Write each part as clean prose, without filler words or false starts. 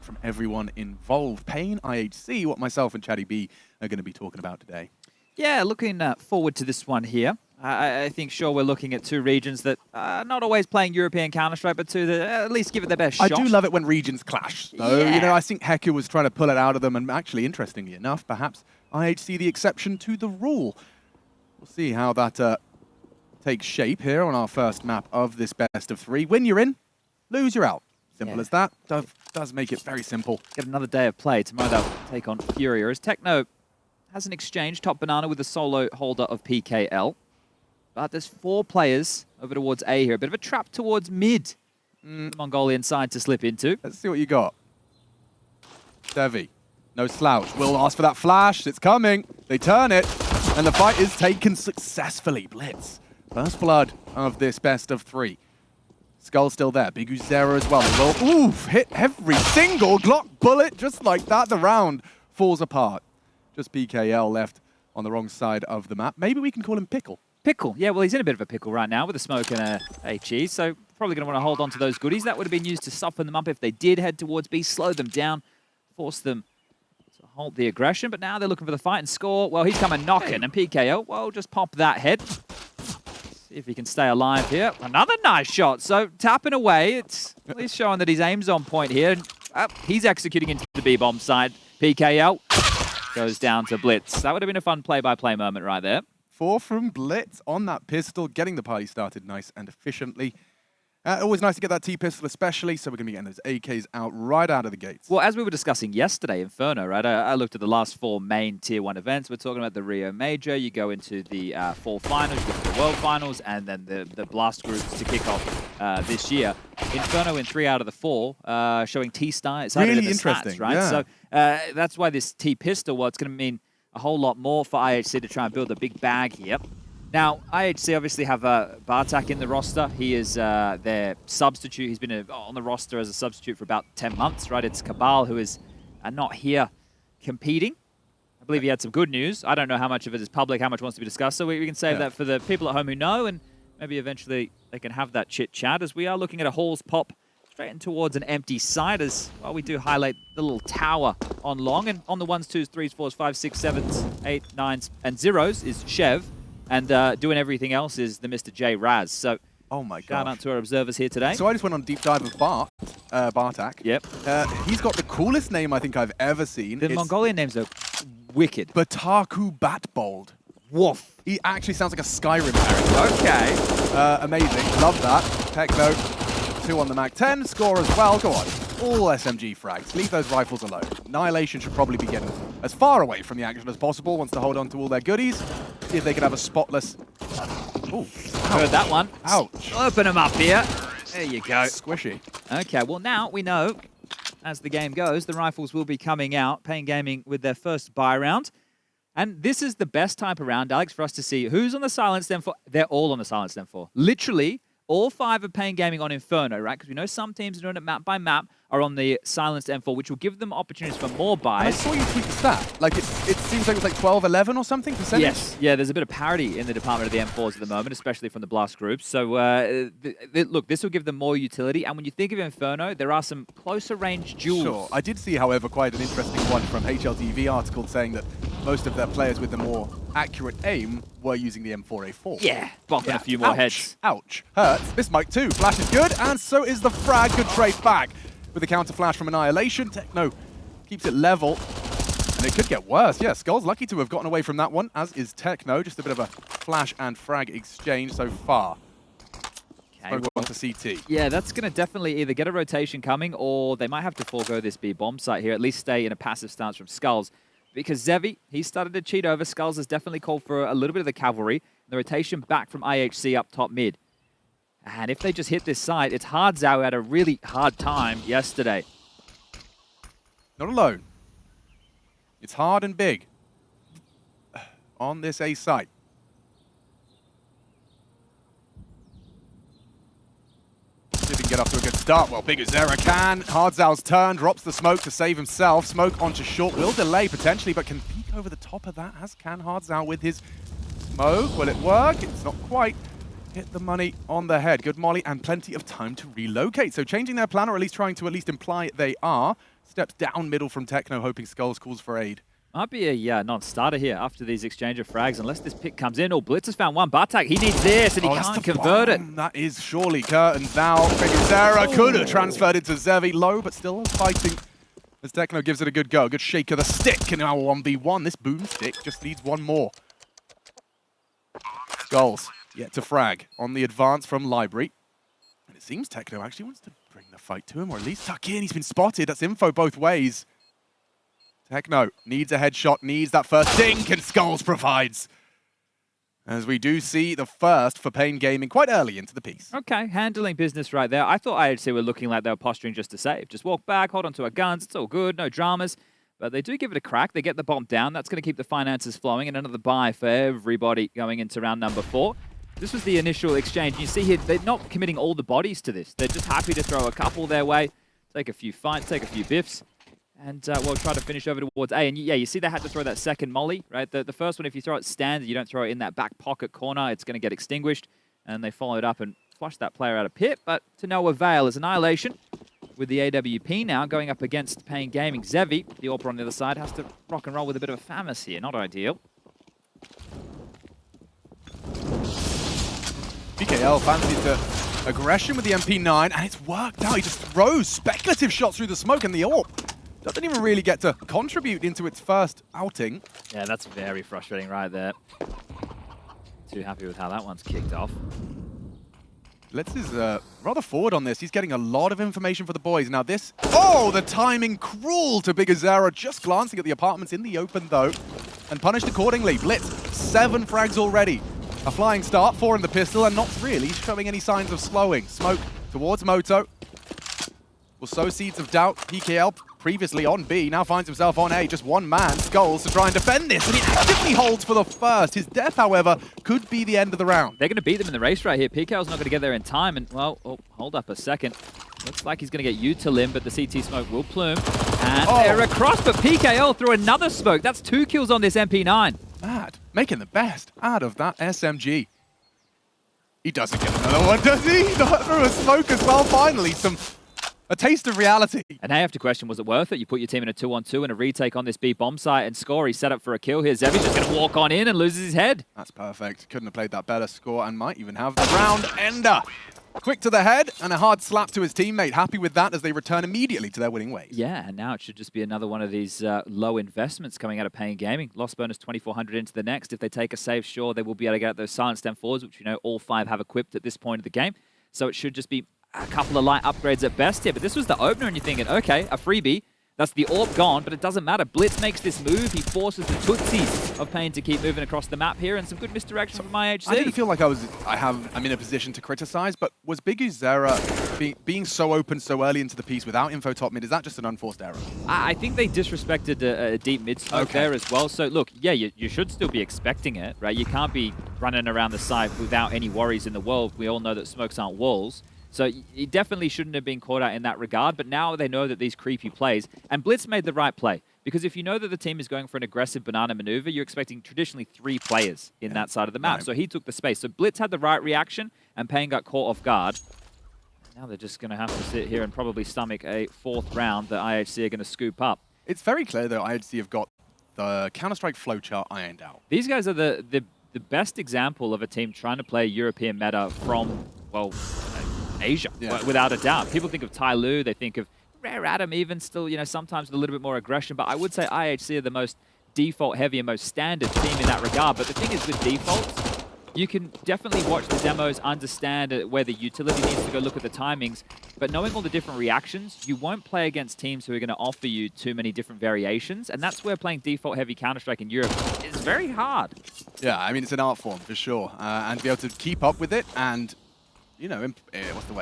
from everyone involved. Pain, IHC, what myself and Chatty B are going to be talking about today. Yeah, looking forward to this one here. I think, sure, we're looking at two regions that are not always playing European Counter-Strike, but two that at least give it their best shot. I do love it when regions clash, though. Yeah. You know, I think Heku was trying to pull it out of them, and actually, interestingly enough, perhaps IHC the exception to the rule. We'll see how that takes shape here on our first map of this best of three. Win, you're in. Lose, you're out. Simple as that. Does make it very simple. Get another day of play. Tomorrow they'll take on Furia. As Techno has an exchange, top banana with the solo holder of PKL. But there's 4 players over towards A here. A bit of a trap towards mid. The Mongolian side to slip into. Let's see what you got. Devi. No slouch. Will ask for that flash. It's coming. They turn it. And the fight is taken successfully. Blitz. First blood of this best of 3. Skull still there. Big Uzera as well. They will hit every single Glock bullet just like that. The round falls apart. Just PKL left on the wrong side of the map. Maybe we can call him Pickle. Pickle. Yeah, well, he's in a bit of a pickle right now with a smoke and a cheese, so probably going to want to hold on to those goodies. That would have been used to soften them up if they did head towards B, slow them down, force them to halt the aggression. But now they're looking for the fight and score. Well, he's coming knocking, and PKL, well, just pop that head. See if he can stay alive here. Another nice shot. So tapping away. It's at least showing that his aim's on point here. He's executing into the B-bomb side. PKL goes down to Blitz. That would have been a fun play-by-play moment right there. 4 from Blitz on that pistol, getting the party started nice and efficiently. Always nice to get that T-pistol especially, so we're going to be getting those AKs out right out of the gates. Well, as we were discussing yesterday, Inferno, right? I looked at the last 4 main Tier 1 events. We're talking about the Rio Major. You go into the 4 finals, you go to the World Finals, and then the Blast groups to kick off this year. Inferno in 3 out of the 4, showing T-star. Really interesting, stats, right? Yeah. So that's why this T-pistol, well, it's going to mean a whole lot more for IHC to try and build a big bag here. Now, IHC obviously have Bartak in the roster. He is their substitute. He's been on the roster as a substitute for about 10 months, right? It's Cabal who is not here competing. I believe he had some good news. I don't know how much of it is public, how much wants to be discussed, so we can save that for the people at home who know, and maybe eventually they can have that chit-chat as we are looking at a Halls pop straight in towards an empty side as well. We do highlight the little tower on long, and on the 1s, 2s, 3s, 4s, 5s, 6s, 7s, 8s, 9s, and 0s is Chev. And doing everything else is the Mr. J Raz. So, oh my god! Shout out to our observers here today. So I just went on a deep dive of Bartak. Yep. He's got the coolest name I think I've ever seen. The Mongolian names are wicked. Bataku Batbold. Woof. He actually sounds like a Skyrim character. Okay. Amazing. Love that. Techno. 2 on the Mac 10. Score as well. Go on. All SMG frags. Leave those rifles alone. Annihilation should probably be getting as far away from the action as possible. Wants to hold on to all their goodies. See if they can have a spotless... Ooh. Heard that one. Ouch. Open them up here. There you go. Squishy. Okay, well now we know, as the game goes, the rifles will be coming out. Pain Gaming with their first buy round. And this is the best type of round, Alex, for us to see who's on the silence then for. They're all on the silence then for. Literally, all 5 of Pain Gaming on Inferno, right? Because we know some teams are doing it map by map, are on the silenced M4, which will give them opportunities for more buys. I saw you tweet the stat. Like, it seems like it was like 12, 11 or something percentage? Yes. Yeah, there's a bit of parity in the department of the M4s at the moment, especially from the Blast groups. So, look, this will give them more utility. And when you think of Inferno, there are some closer range duels. Sure. I did see, however, quite an interesting one from HLTV article saying that most of their players with the more accurate aim were using the M4A4. Yeah, blocking a few more heads. Ouch. Hurts. This mic too. Flash is good, and so is the frag. Good trade back. With the counter flash from Annihilation, Techno keeps it level, and it could get worse. Yeah, Skull's lucky to have gotten away from that one, as is Techno. Just a bit of a flash and frag exchange so far. Okay, well, on to CT. Yeah, that's going to definitely either get a rotation coming, or they might have to forego this B bomb site here, at least stay in a passive stance from Skulls. Because Zevi, he started to cheat over. Skulls has definitely called for a little bit of the cavalry. The rotation back from IHC up top mid. And if they just hit this side, it's Hardzao had a really hard time yesterday. Not alone. It's hard and big on this A site. See if he can get off to a good start. Well, Big Uzera can. Hardzao's turn, drops the smoke to save himself. Smoke onto short, will delay potentially, but can peek over the top of that, as can Hardzao with his smoke. Will it work? It's not quite. Hit the money on the head. Good molly and plenty of time to relocate. So changing their plan, or at least trying to at least imply they are. Steps down middle from Techno, hoping Skulls calls for aid. Might be a non-starter here after these exchange of frags, unless this pick comes in. Oh, Blitz has found one. Bartak, he needs this, and he can't convert it. That is surely curtains now. Zera could have transferred it to Zevi. Low, but still fighting. As Techno gives it a good go. Good shake of the stick, and now 1v1. This boomstick just needs one more. Skulls yet to frag on the advance from Library. And it seems Techno actually wants to bring the fight to him, or at least tuck in. He's been spotted. That's info both ways. Techno needs a headshot, needs that first dink, and Skulls provides. As we do see the first for Pain Gaming quite early into the piece. Okay, handling business right there. I thought IHC were looking like they were posturing just to save. Just walk back, hold onto our guns, it's all good, no dramas. But they do give it a crack. They get the bomb down. That's going to keep the finances flowing, and another buy for everybody going into round number 4. This was the initial exchange. You see here, they're not committing all the bodies to this. They're just happy to throw a couple their way, take a few fights, take a few biffs. And we'll try to finish over towards A. And yeah, you see they had to throw that second molly, right? The first one, if you throw it standard, you don't throw it in that back pocket corner, it's going to get extinguished. And they followed up and flushed that player out of pit, but to no avail as Annihilation with the AWP now going up against Pain Gaming. Zevi, the AWPer on the other side, has to rock and roll with a bit of a FAMAS here. Not ideal. PKL fancies the aggression with the MP9, and it's worked out. He just throws speculative shots through the smoke, and the AWP doesn't even really get to contribute into its first outing. Yeah, that's very frustrating right there. Too happy with how that one's kicked off. Blitz is rather forward on this. He's getting a lot of information for the boys. Now this... Oh, the timing cruel to Big Azera. Just glancing at the apartments in the open, though, and punished accordingly. Blitz, 7 frags already. A flying start, 4 in the pistol, and not really showing any signs of slowing. Smoke towards Moto. Will sow seeds of doubt. PKL previously on B, now finds himself on A. Just one man, Skulls, to try and defend this, and he actively holds for the first. His death, however, could be the end of the round. They're going to beat them in the race right here. PKL's not going to get there in time, and, well, oh, hold up a second. Looks like he's going to get you to limb, but the CT smoke will plume. And they're across, but PKL through another smoke. That's 2 kills on this MP9. Mad. Making the best out of that SMG. He doesn't get another one, does he? Not through a smoke as well, finally. A taste of reality. And I have to question, was it worth it? You put your team in a 2-on-2 and a retake on this B bomb site and score. He's set up for a kill here. Zevi's just going to walk on in and loses his head. That's perfect. Couldn't have played that better. Score and might even have the round ender. Quick to the head and a hard slap to his teammate. Happy with that as they return immediately to their winning ways. Yeah, and now it should just be another one of these low investments coming out of Pain Gaming. Loss bonus 2,400 into the next. If they take a save, sure, they will be able to get those silent stem forwards, which you know all 5 have equipped at this point of the game. So it should just be a couple of light upgrades at best here. But this was the opener, and you're thinking, okay, a freebie. That's the AWP gone, but it doesn't matter. Blitz makes this move. He forces the Tootsies of Pain to keep moving across the map here, and some good misdirection from IHC. I didn't feel like I'm in a position to criticize, but was Big Uzera being so open so early into the piece without info top mid, is that just an unforced error? I think they disrespected a deep mid smoke there as well. So look, yeah, you should still be expecting it, right? You can't be running around the side without any worries in the world. We all know that smokes aren't walls. So he definitely shouldn't have been caught out in that regard, but now they know that these creepy plays, and Blitz made the right play, because if you know that the team is going for an aggressive banana maneuver, you're expecting traditionally 3 players in that side of the map, so he took the space. So Blitz had the right reaction, and Pain got caught off guard. Now they're just going to have to sit here and probably stomach a 4th round that IHC are going to scoop up. It's very clear, though, IHC have got the Counter-Strike flowchart ironed out. These guys are the best example of a team trying to play European meta from, well, Asia, without a doubt. People think of Tai Lu, they think of Rare Adam even still, you know, sometimes with a little bit more aggression, but I would say IHC are the most default heavy and most standard team in that regard. But the thing is with defaults, you can definitely watch the demos, understand where the utility needs to go, look at the timings, but knowing all the different reactions, you won't play against teams who are going to offer you too many different variations, and that's where playing default heavy Counter-Strike in Europe is very hard. Yeah, I mean, it's an art form for sure, and to be able to keep up with it and, you know,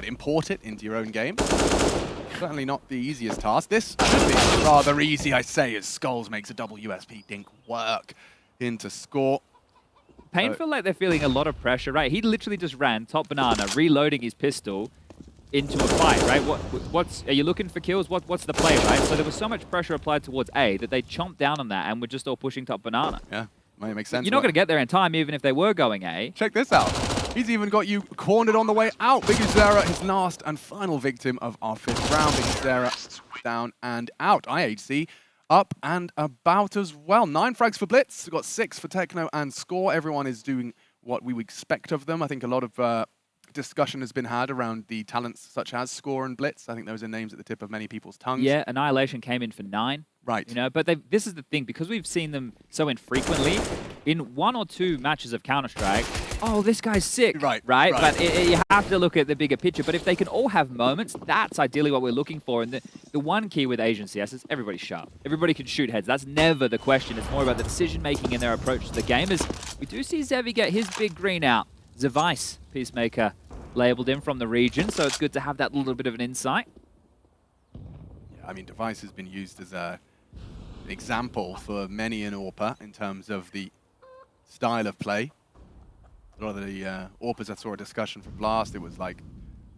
import it into your own game. Certainly not the easiest task. This should be rather easy, I say, as Skulls makes a double USP dink work into score. Pain feel like they're feeling a lot of pressure, right? He literally just ran top banana, reloading his pistol into a fight, right? Are you looking for kills? What's the play, right? So there was so much pressure applied towards A that they chomped down on that and were just all pushing top banana. Yeah, might make sense. You're not going to get there in time, even if they were going A. Check this out. He's even got you cornered on the way out. Biguzera, his last and final victim of our 5th round. Biguzera down and out. IHC up and about as well. 9 frags for Blitz. We've got 6 for Techno and Score. Everyone is doing what we would expect of them. I think a lot of discussion has been had around the talents such as Score and Blitz. I think those are names at the tip of many people's tongues. Yeah, Annihilation came in for 9. Right. You know, but this is the thing, because we've seen them so infrequently, in 1 or 2 matches of Counter-Strike, oh, this guy's sick. Right. But you have to look at the bigger picture. But if they can all have moments, that's ideally what we're looking for. And the one key with Asian CS is everybody's sharp. Everybody can shoot heads. That's never the question. It's more about the decision-making and their approach to the game. As we do see Zevi get his big green out. Zevice, Peacemaker, labeled in from the region, so it's good to have that little bit of an insight. Yeah, I mean, Device has been used as an example for many an AWPer in terms of the style of play. A lot of the AWPers I saw a discussion from Blast, it was like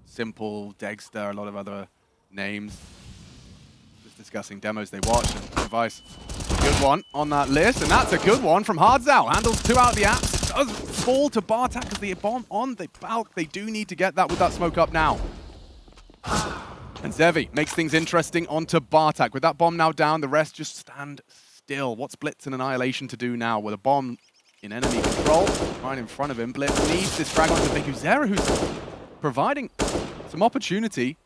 Simple, Dexter, a lot of other names. Just discussing demos they watched, and Device, a good one on that list, and that's a good one from Hardzal. Handles 2 out of the apps. It does fall to Bartak because the bomb on the Balk. They do need to get that with that smoke up now. And Zevi makes things interesting onto Bartak. With that bomb now down, the rest just stand still. What's Blitz and Annihilation to do now with a bomb in enemy control right in front of him? Blitz needs this frag onto Biguzera, who's providing some opportunity.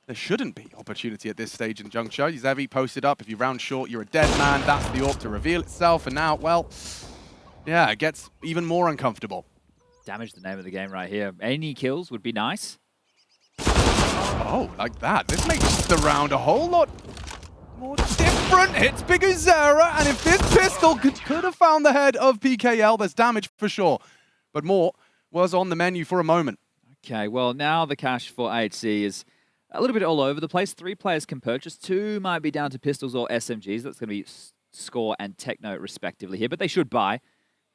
There shouldn't be opportunity at this stage in juncture. Zevi posted up. If you round short, you're a dead man. That's the AWP to reveal itself. And now, well, yeah, it gets even more uncomfortable. Damage the name of the game right here. Any kills would be nice. Oh, like that. This makes the round a whole lot more different. Hits Biguzera, and if this pistol could have found the head of PKL, there's damage for sure. But more was on the menu for a moment. Okay, well, now the cash for IHC is a little bit all over the place. 3 players can purchase. 2 might be down to pistols or SMGs. That's going to be Score and Techno, respectively, here. But they should buy,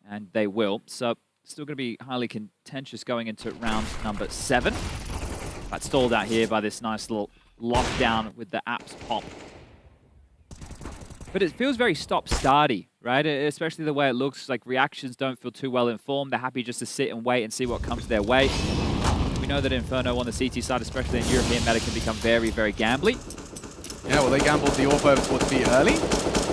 and they will. So, still going to be highly contentious going into round number 7. But stalled out here by this nice little lockdown with the apps pop. But it feels very stop-starty, right? Especially the way it looks. Like, reactions don't feel too well informed. They're happy just to sit and wait and see what comes their way. We know that Inferno on the CT side, especially in European meta, can become very, very gambly. Yeah, well, they gambled the AWP over towards B early.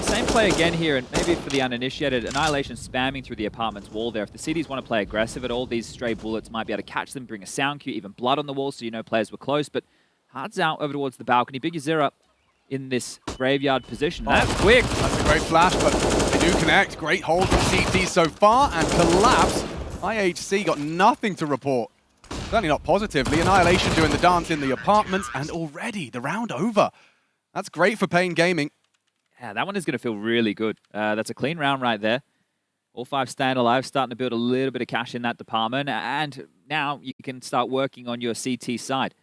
Same play again here, and maybe for the uninitiated, Annihilation spamming through the apartment's wall there. If the CDs want to play aggressive at all, these stray bullets might be able to catch them, bring a sound cue, even blood on the wall, so you know players were close. But Hards out over towards the balcony. Biguzera in this graveyard position. That's quick. That's a great flash, but they do connect. Great hold from CT so far, and collapse. IHC got nothing to report. Certainly not positively. Annihilation doing the dance in the apartments, and already the round over. That's great for Pain Gaming. Yeah, that one is going to feel really good. That's a clean round right there. All 5 staying alive, starting to build a little bit of cash in that department, and now you can start working on your CT side.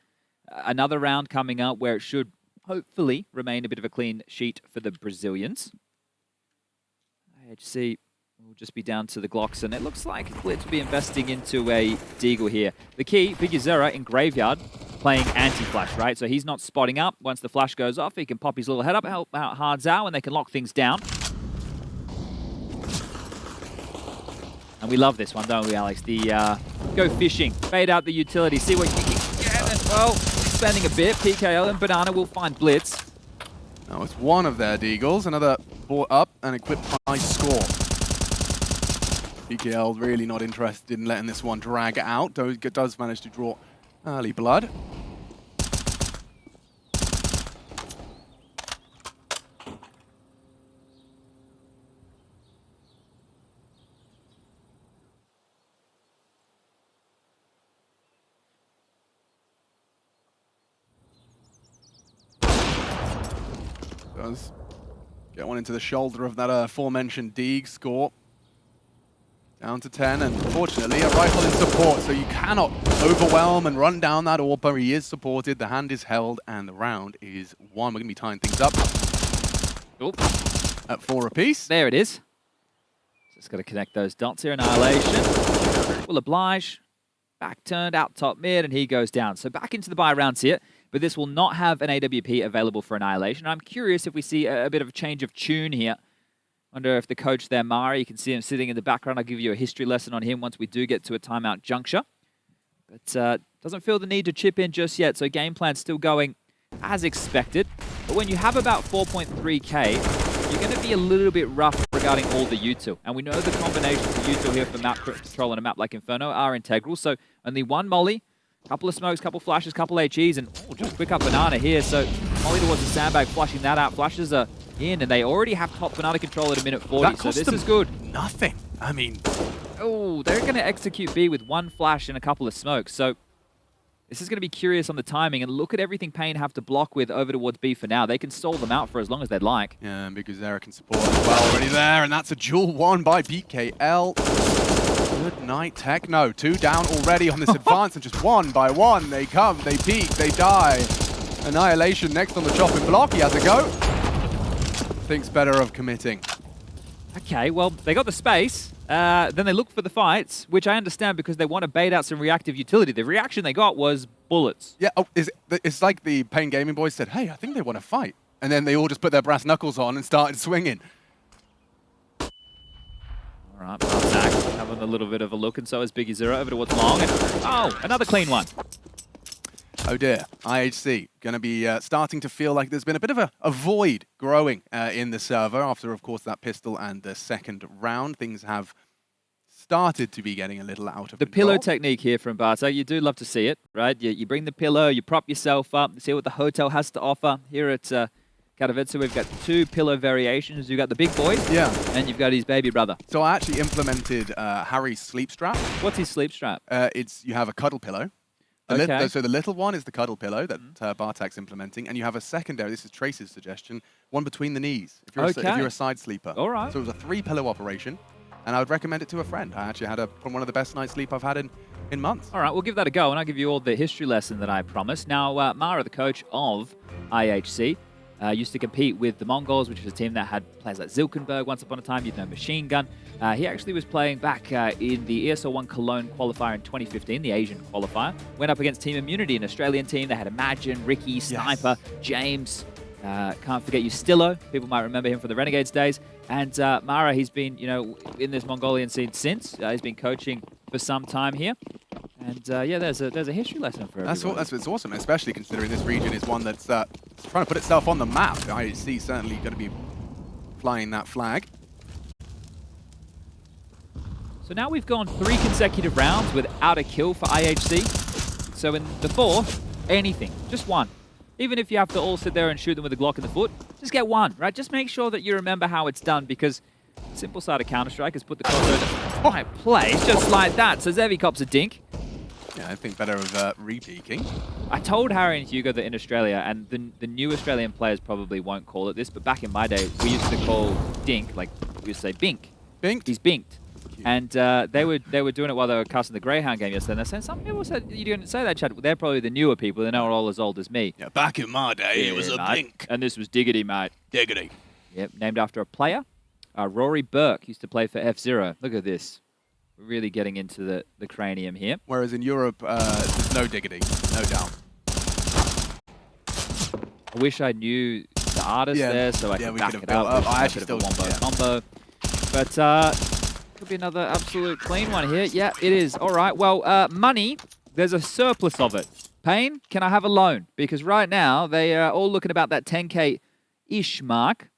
Another round coming up where it should hopefully remain a bit of a clean sheet for the Brazilians. IHC will just be down to the Glocks, and it looks like Blitz will be investing into a Deagle here. The key, Biguzera in Graveyard, playing anti-flash, right? So he's not spotting up. Once the flash goes off, he can pop his little head up, help out Hardzal, and they can lock things down. And we love this one, don't we, Alex? The go fishing, fade out the utility, see what you can get, and well, spending a bit. PKL and Banana will find Blitz. Now it's one of their Deagles, another brought up and equipped by Score. PKL really not interested in letting this one drag out, though it does manage to draw early blood. Does get one into the shoulder of that aforementioned Deag. Score down to 10, and fortunately a rifle in support, so you cannot overwhelm and run down that AWPer. He is supported, the hand is held, and the round is won. We're going to be tying things up at 4 apiece. There it is. Just got to connect those dots here. Annihilation will oblige. Back turned out top mid, and he goes down. So back into the buy rounds here, but this will not have an AWP available for Annihilation. I'm curious if we see a bit of a change of tune here. Wonder if the coach there, Mara, you can see him sitting in the background. I'll give you a history lesson on him once we do get to a timeout juncture. But doesn't feel the need to chip in just yet, so game plan's still going as expected. But when you have about 4.3k, you're going to be a little bit rough regarding all the util. And we know the combinations of util here for map control on a map like Inferno are integral. So only one molly, couple of smokes, couple flashes, couple HEs, and just quick up banana here. So molly towards the sandbag, flushing that out. Flashes are in, and they already have top banana control at a minute 40. So this is good. Nothing. I mean, oh, they're going to execute B with one flash and a couple of smokes. So this is going to be curious on the timing, and look at everything Pain have to block with over towards B for now. They can stall them out for as long as they'd like. Yeah, because Zera can support as well already there, and that's a duel won by BKL. Good night, Techno. 2 down already on this advance, and just one by one, they come, they peek, they die. Annihilation next on the chopping block. He has a go. Thinks better of committing. Okay, well, they got the space. Then they look for the fights, which I understand because they want to bait out some reactive utility. The reaction they got was bullets. Yeah, it's like the Pain Gaming boys said, hey, I think they want to fight. And then they all just put their brass knuckles on and started swinging. All right, Bartak having a little bit of a look, and so is Biggie Zero over towards Long. And, oh, another clean one. Oh dear, IHC going to be starting to feel like there's been a bit of a void growing in the server after, of course, that pistol and the second round. Things have started to be getting a little out of the control. Pillow technique here from Bartak, you do love to see it, right? You bring the pillow, you prop yourself up, see what the hotel has to offer. Here at Katowice, we've got 2 pillow variations. You've got the big boy, yeah, and you've got his baby brother. So I actually implemented Harry's sleep strap. What's his sleep strap? You have a cuddle pillow. Okay. So the little one is the cuddle pillow that Bartak's implementing, and you have a secondary, this is Trace's suggestion, one between the knees, if you're a side sleeper. All right. So it was a 3-pillow operation, and I would recommend it to a friend. I actually had one of the best night's sleep I've had in months. All right, we'll give that a go, and I'll give you all the history lesson that I promised. Now, Mara, the coach of IHC, used to compete with the Mongols, which is a team that had players like Zilkenberg once upon a time. You'd know Machine Gun. He actually was playing back in the ESL1 Cologne qualifier in 2015, the Asian qualifier. Went up against Team Immunity, an Australian team. They had Imagine, Ricky, Sniper, James. Can't forget Ustillo. People might remember him from the Renegades days. And Mara, he's been, in this Mongolian scene since. He's been coaching for some time here. And yeah, there's a history lesson for everybody. That's what's awesome, especially considering this region is one that's trying to put itself on the map. IHC certainly going to be flying that flag. So now we've gone 3 consecutive rounds without a kill for IHC. So in the 4th, anything, just one. Even if you have to all sit there and shoot them with a Glock in the foot, just get one, right? Just make sure that you remember how it's done, because simple side of Counter-Strike is put the crossover in the right place, just like that. So Zevi cops a dink. Yeah, I think better of re-peeking. I told Harry and Hugo that in Australia, and the new Australian players probably won't call it this, but back in my day, we used to call dink, like we used to say bink. Binked? He's binked. And they were doing it while they were casting the Greyhound game yesterday. And they're saying, some people said you didn't say that, Chad. They're probably the newer people. They're not all as old as me. Yeah, back in my day, it was a bink. And this was Diggity, mate. Diggity. Yep, named after a player. Rory Burke used to play for F-Zero. Look at this. We're really getting into the cranium here. Whereas in Europe, there's no diggity, no doubt. I wish I knew the artist there so I could back it up. I actually still combo. But could be another absolute clean one here. Yeah, it is. All right. Well, money, there's a surplus of it. Pain, can I have a loan? Because right now, they are all looking about that 10K-ish mark.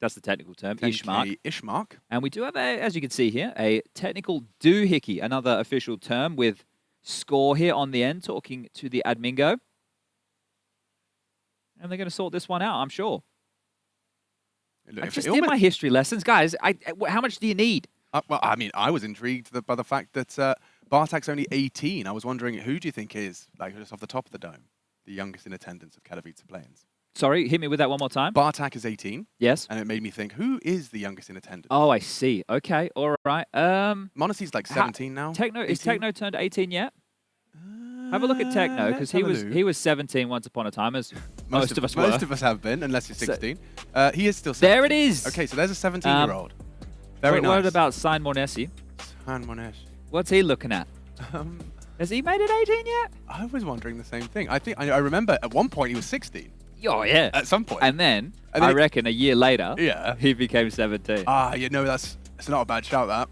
That's the technical term, ish mark. Ish mark. And we do have, as you can see here, a technical doohickey, another official term with score here on the end, talking to the admingo. And they're going to sort this one out, I'm sure. I just did my history lessons. Guys, how much do you need? Well, I mean, I was intrigued by the fact that Bartak's only 18. I was wondering, who do you think is, like, just off the top of the dome, the youngest in attendance of Katowice Players? Sorry, hit me with that one more time. Bartak is 18. Yes. And it made me think, who is the youngest in attendance? Oh, I see. Okay, all right. Monacy's like 17 now. Techno, is Techno turned 18 yet? Have a look at Techno, because he was 17 once upon a time, as most of us were. Most of us have been, unless you're 16. He is still 17. There it is. Okay, so there's a 17-year-old. Very nice. What about Sign Monesi? Sign Monesi. What's he looking at? Has he made it 18 yet? I was wondering the same thing. I remember at one point he was 16. Oh, yeah. At some point. And then, And I reckon, a year later, Yeah. he became 17. You know, that's not a bad shout, that.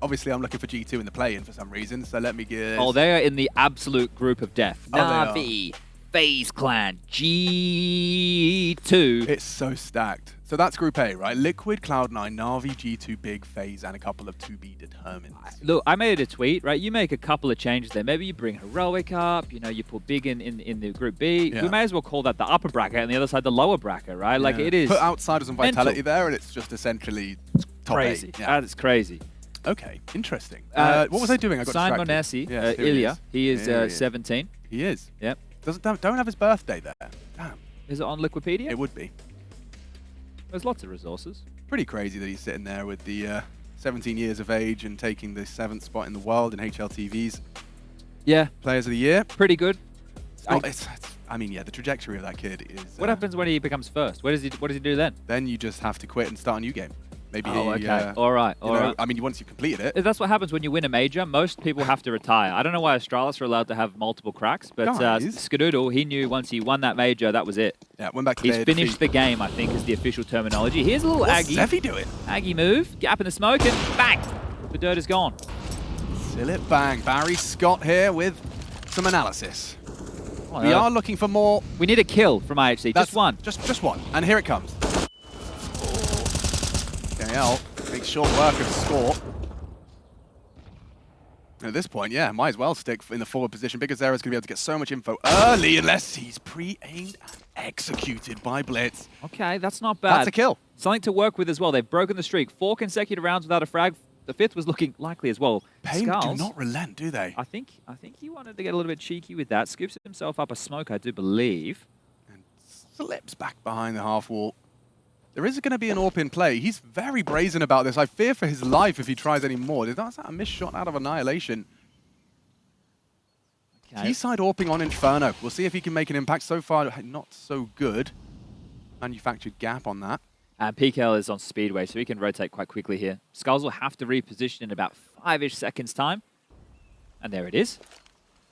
Obviously, I'm looking for G2 in the play-in for some reason, so let me get... Oh, they are in the absolute group of death. Oh, they are. Na'Vi, FaZe Clan, G2. It's so stacked. So that's Group A, right? Liquid, Cloud9, Na'Vi, G2, Big, FaZe, and a couple of to-be determined. Look, I made a tweet, right? You make a couple of changes there. Maybe you bring Heroic up, you know, you put Big in the Group B. Yeah. We may as well call that the upper bracket and the other side the lower bracket, right? Like, it is Put Outsiders and mental. Vitality there, and it's just essentially top crazy. 8. Yeah. That's crazy. Okay, interesting. What was I doing? I got Simon distracted. Monesi, Yes, here Ilya, he is Here he is. 17. He is. Yep. Don't have his birthday there. Damn, Is it on Wikipedia? it would be. There's lots of resources. Pretty crazy that he's sitting there with the 17 years of age and taking the 7th spot in the world in HLTV's Yeah, Players of the Year. pretty good. I mean, yeah, the trajectory of that kid is... What happens when he becomes first? What does he do then? Then you just have to quit and start a new game. Maybe Oh, okay. All right. I mean, once you've completed it. That's what happens when you win a major. Most people have to retire. I don't know why Astralis are allowed to have multiple cracks, but Guys. Skadoodle, he knew once he won that major, that was it. Yeah, went back to He's their finished defeat. the game, I think, is the official terminology. Here's a little What's Aggie. Zevi doing? Aggie move, gap in the smoke, and bang! The dirt is gone. Still it bang. Barry Scott here with some analysis. Oh, We are looking for more. We need a kill from IHC, just one. Just one. And here it comes. KL makes short work of the score. At this point, yeah, might as well stick in the forward position because Zera's going to be able to get so much info early unless he's pre-aimed and executed by Blitz. Okay, that's not bad. That's a kill. Something to work with as well. They've broken the streak. 4 consecutive rounds without a frag. The 5th was looking likely as well. Pain do Skulls, not relent, do they? I think he wanted to get a little bit cheeky with that. Scoops himself up a smoke, I do believe. And slips back behind the half wall. There is going to be an AWP in play. He's very brazen about this. I fear for his life if he tries any more. That's a missed shot out of Annihilation. Okay. T-side AWPing on Inferno. We'll see if he can make an impact. So far, not so good. Manufactured gap on that. And PKL is on Speedway, so he can rotate quite quickly here. Skulls will have to reposition in about 5-ish seconds time. And there it is.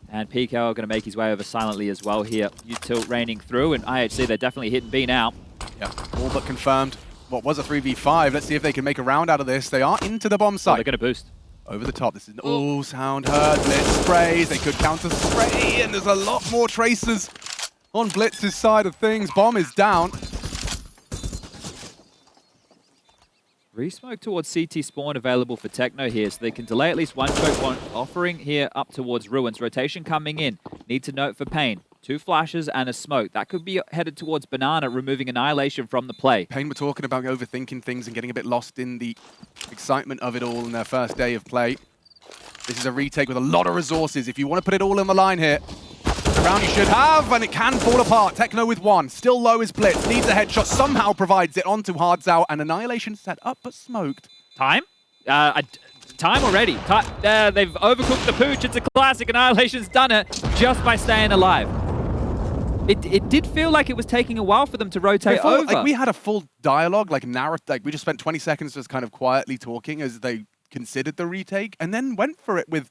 And PKL going to make his way over silently as well here. U-tilt raining through, and IHC, they're definitely hitting B now. Yeah, all but confirmed. What was a 3v5. Let's see if they can make a round out of this. They are into the bomb Oh, site. they're going to boost. Over the top. This is all sound heard. Blitz sprays. They could counter spray, and there's a lot more tracers on Blitz's side of things. Bomb is down. Resmoke towards CT spawn available for Techno here, so they can delay at least one choke one, offering here up towards Ruins. Rotation coming in. Need to note for Pain. 2 flashes and a smoke. That could be headed towards Banana, removing Annihilation from the play. Payne were talking about overthinking things and getting a bit lost in the excitement of it all in their first day of play. This is a retake with a lot of resources. If you want to put it all on the line here, the round you should have, and it can fall apart. Techno with 1. Still low is Blitz. Needs a headshot. Somehow provides it onto Hardzao, and Annihilation set up but smoked. Time? Time already. They've overcooked the pooch. It's a classic. Annihilation's done it just by staying alive. It did feel like it was taking a while for them to rotate over. Like, we had a full dialogue, like we just spent 20 seconds just kind of quietly talking as they considered the retake, and then went for it with,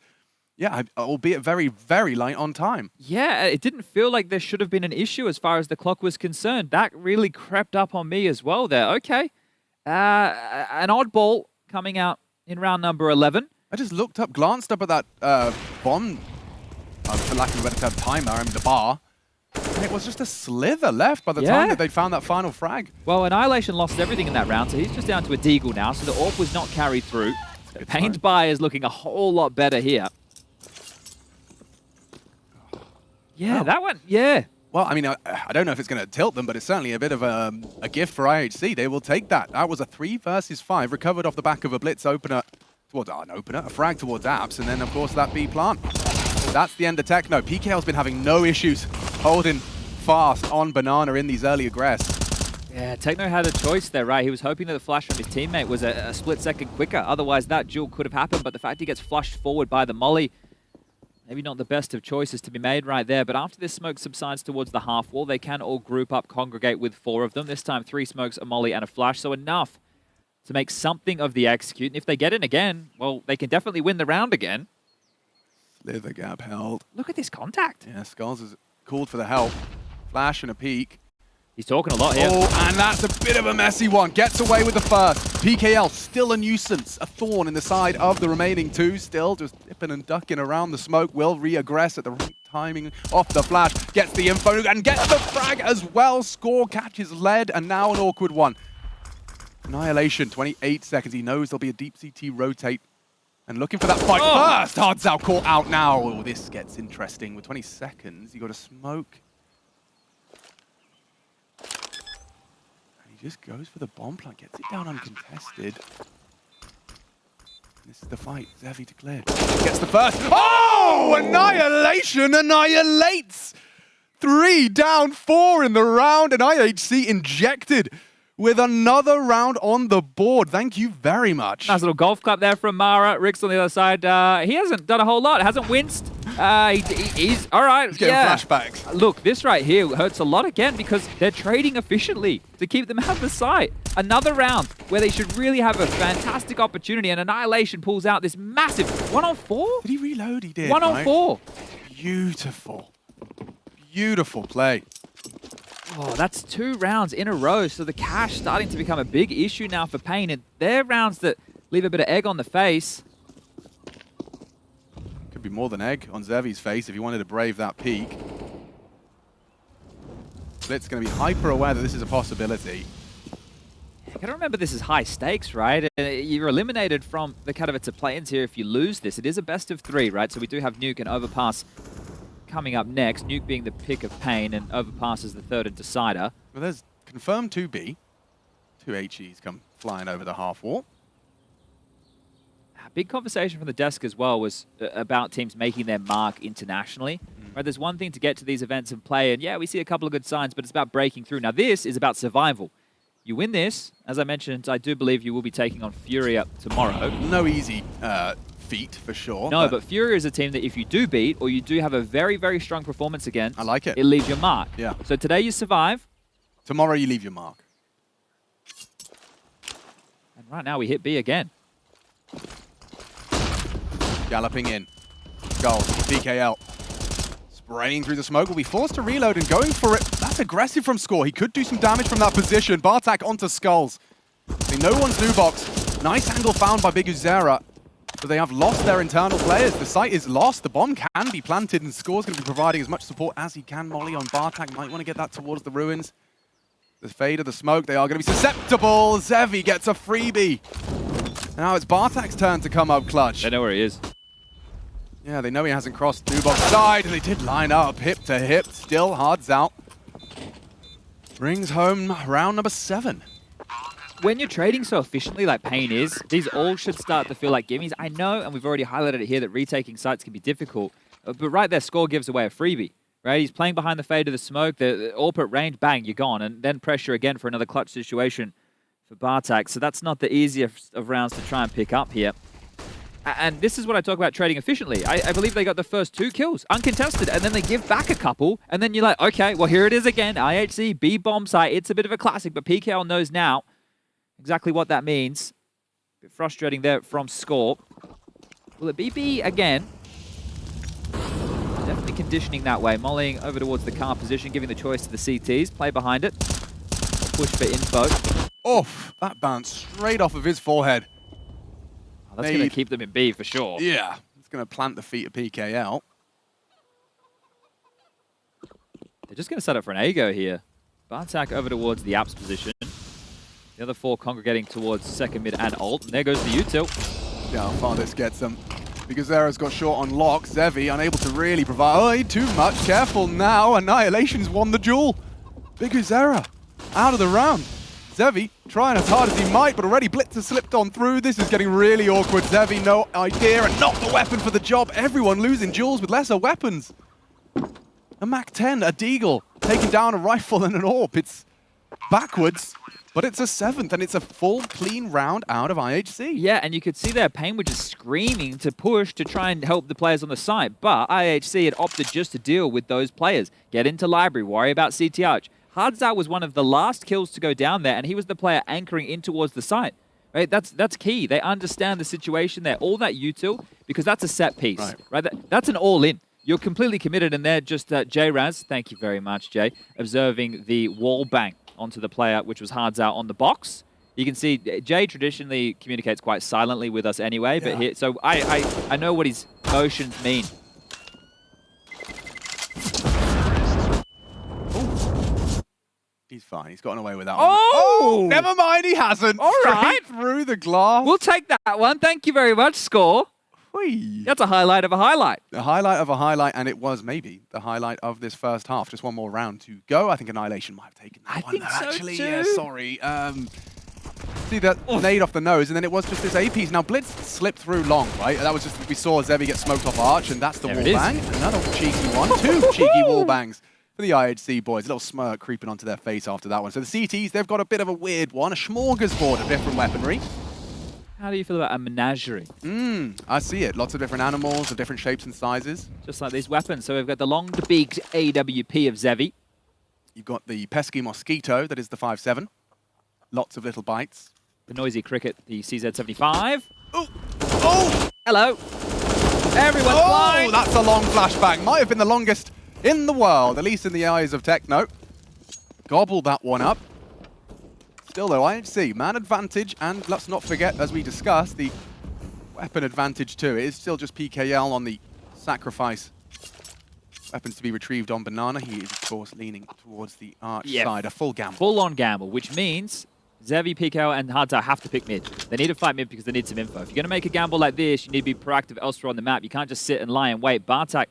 yeah, albeit very, very light on time. Yeah, it didn't feel like there should have been an issue as far as the clock was concerned. That really crept up on me as well there. Okay. An oddball coming out in round number 11. I just looked up, glanced up at that bomb, for lack of a better term, timer, I mean the bar. And it was just a slither left by the time that they found that final frag. Well, Annihilation lost everything in that round, so he's just down to a deagle now, so the AWP was not carried through. Pain's buy is looking a whole lot better here. Yeah, that one, yeah. Well, I mean, I don't know if it's going to tilt them, but it's certainly a bit of a gift for IHC. They will take that. That was a 3 versus 5, recovered off the back of a blitz opener towards a frag towards Apps, and then, of course, that B plant. That's the end of Techno. PKL's been having no issues holding fast on Banana in these early aggress. Yeah, Techno had a choice there, right? He was hoping that the flash from his teammate was a split second quicker. Otherwise, that duel could have happened, but the fact he gets flushed forward by the molly, maybe not the best of choices to be made right there. But after this smoke subsides towards the half wall, they can all group up, congregate with 4 of them. This time, 3 smokes, a molly, and a flash. So enough to make something of the execute. And if they get in again, well, they can definitely win the round again. Slither gap held. Look at this contact. Yeah, Skulls has called for the help. Flash and a peek. He's talking a lot here. Oh, and that's a bit of a messy one. Gets away with the first. PKL still a nuisance, a thorn in the side of the remaining two. Still just dipping and ducking around the smoke. Will re-aggress at the right timing off the flash. Gets the info and gets the frag as well. Score catches lead, and now an awkward one. Annihilation, 28 seconds. He knows there'll be a deep CT rotate. And looking for that fight first. Hardzao caught out now. Oh, this gets interesting. With 20 seconds, you got to smoke. Just goes for the bomb plant, gets it down uncontested. This is the fight. Zevi to clear. Gets the first. Oh! Annihilation annihilates! 3 down, 4 in the round, and IHC injected with another round on the board. Thank you very much. Nice little golf clap there from Mara. Rick's on the other side. He hasn't done a whole lot. Hasn't winced. He's all right. He's getting flashbacks. Look, this right here hurts a lot again because they're trading efficiently to keep them out of the sight. Another round where they should really have a fantastic opportunity, and Annihilation pulls out this massive 1-on-4. Did he reload? He did. 1-on-4. Beautiful. Beautiful play. Oh, that's 2 rounds in a row, so the cash starting to become a big issue now for Pain, and they're rounds that leave a bit of egg on the face. Could be more than egg on Zevi's face if he wanted to brave that peak. Blitz going to be hyper aware that this is a possibility. You got to remember this is high stakes, right? You're eliminated from the Katowice play-ins here if you lose this. It is a best of 3, right? So we do have Nuke and Overpass coming up next. Nuke being the pick of Pain, and Overpass is the third and decider. Well, there's confirmed 2B. 2 HEs come flying over the half wall. A big conversation from the desk as well was about teams making their mark internationally. Right, there's one thing to get to these events and play, and yeah, we see a couple of good signs, but it's about breaking through. Now this is about survival. You win this, as I mentioned, I do believe you will be taking on Furia tomorrow. No easy feat for sure. No, but Furia is a team that if you do beat, or you do have a very, very strong performance against, I like it. It leaves your mark. Yeah. So today you survive. Tomorrow you leave your mark. And right now we hit B again. Galloping in. Goal. BKL. Spraying through the smoke. Will be forced to reload and going for it. That's aggressive from Score. He could do some damage from that position. Bartak onto Skulls. See, no one's new box. Nice angle found by Big Uzera. But they have lost their internal players. The site is lost. The bomb can be planted, and Score's going to be providing as much support as he can. Molly on Bartak. Might want to get that towards the ruins. The fade of the smoke. They are going to be susceptible. Zevi gets a freebie. Now it's Bartak's turn to come up clutch. They know where he is. Yeah, they know he hasn't crossed Nubox side, and they did line up hip to hip. Still Hardzao. Brings home round number 7. When you're trading so efficiently like Pain is, these all should start to feel like gimmies. I know, and we've already highlighted it here, that retaking sites can be difficult. But right there, Score gives away a freebie. Right? He's playing behind the fade of the smoke. The AWP at range, bang, you're gone. And then pressure again for another clutch situation for Bartak. So that's not the easiest of rounds to try and pick up here. And this is what I talk about trading efficiently. I believe they got the first 2 kills, uncontested, and then they give back a couple, and then you're like, okay, well, here it is again. IHC, B bomb site. It's a bit of a classic, but PKL knows now exactly what that means. A bit frustrating there from Score. Will it be B again? Definitely conditioning that way. Mollying over towards the car position, giving the choice to the CTs. Play behind it. Push for info. Oof, that bounced straight off of his forehead. Oh, that's going to keep them in B for sure. Yeah, it's going to plant the feet of PKL. They're just going to set up for an A-go here. Bartak over towards the apps position. The other 4 congregating towards second mid and ult. And there goes the util. Yeah, how far this gets them. Because Zera's got short on lock. Zevi unable to really provide. Oh, too much. Careful now. Annihilation's won the duel. Big Zera out of the round. Zevi trying as hard as he might, but already Blitz has slipped on through. This is getting really awkward. Zevi, no idea, and not the weapon for the job. Everyone losing duels with lesser weapons. A Mac-10, a Deagle, taking down a rifle and an AWP. It's backwards, but it's a 7th, and it's a full, clean round out of IHC. Yeah, and you could see there, Pain were just screaming to push to try and help the players on the site, but IHC had opted just to deal with those players. Get into library, worry about CT Arch. Hardzao was one of the last kills to go down there, and he was the player anchoring in towards the site. Right? That's key. They understand the situation there. All that util, because that's a set piece. Right? That's an all-in. You're completely committed, and they're just J-Raz, thank you very much, Jay, observing the wall bang onto the player, which was Hards out on the box. You can see Jay traditionally communicates quite silently with us anyway, but here, so I know what his motions mean. He's fine. He's gotten away with that one. Oh! Never mind, he hasn't. All right. Straight through the glass. We'll take that one. Thank you very much, Score. Whee. That's a highlight of a highlight. The highlight of a highlight, and it was maybe the highlight of this first half. Just one more round to go. I think Annihilation might have taken that one. think so actually. too. Yeah, sorry. See that nade off the nose, and then it was just this A piece. Now Blitz slipped through long, right? That was just, we saw Zevi get smoked off Arch, and that's the wall bang. Another cheeky one. Two cheeky wall bangs for the IHC boys. A little smirk creeping onto their face after that one. So the CTs, they've got a bit of a weird one, a smorgasbord of different weaponry. How do you feel about a menagerie? I see it. Lots of different animals of different shapes and sizes. Just like these weapons. So we've got the long-beaked AWP of Zevi. You've got the pesky mosquito, that is the 5.7. Lots of little bites. The noisy cricket, the CZ75. Oh! Oh! Hello. Everyone's flying. That's a long flashbang. Might have been the longest in the world, at least in the eyes of Techno. Gobbled that one up. Still though, IHC, man advantage, and let's not forget, as we discussed, the weapon advantage too. It is still just PKL on the sacrifice. Weapons to be retrieved on Banana. He is, of course, leaning towards the Arch side. A full gamble. Full-on gamble, which means Zevi, PKL, and Hardza have to pick mid. They need to fight mid because they need some info. If you're going to make a gamble like this, you need to be proactive elsewhere on the map. You can't just sit and lie and wait. Bartak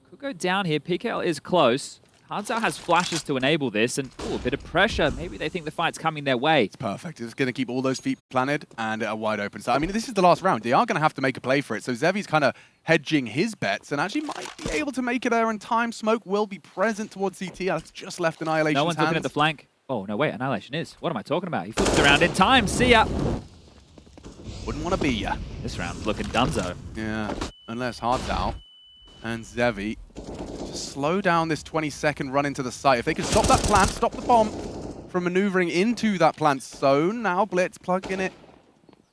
could go down here. PKL is close. Hardza has flashes to enable this, and a bit of pressure. Maybe they think the fight's coming their way. It's perfect. It's going to keep all those feet planted and a wide open. So, I mean, this is the last round. They are going to have to make a play for it. So Zevi's kind of hedging his bets and actually might be able to make it there in time. Smoke will be present towards CT. That's just left Annihilation's No one's hands. looking at the flank. Oh, no, wait. Annihilation is. What am I talking about? He flips around in time. See ya. Wouldn't want to be ya. This round's looking dunzo. Yeah, unless Hard's out. And Zevi slow down this 20-second run into the site. If they could stop that plant, stop the bomb from maneuvering into that plant zone. Now Blitz plugging it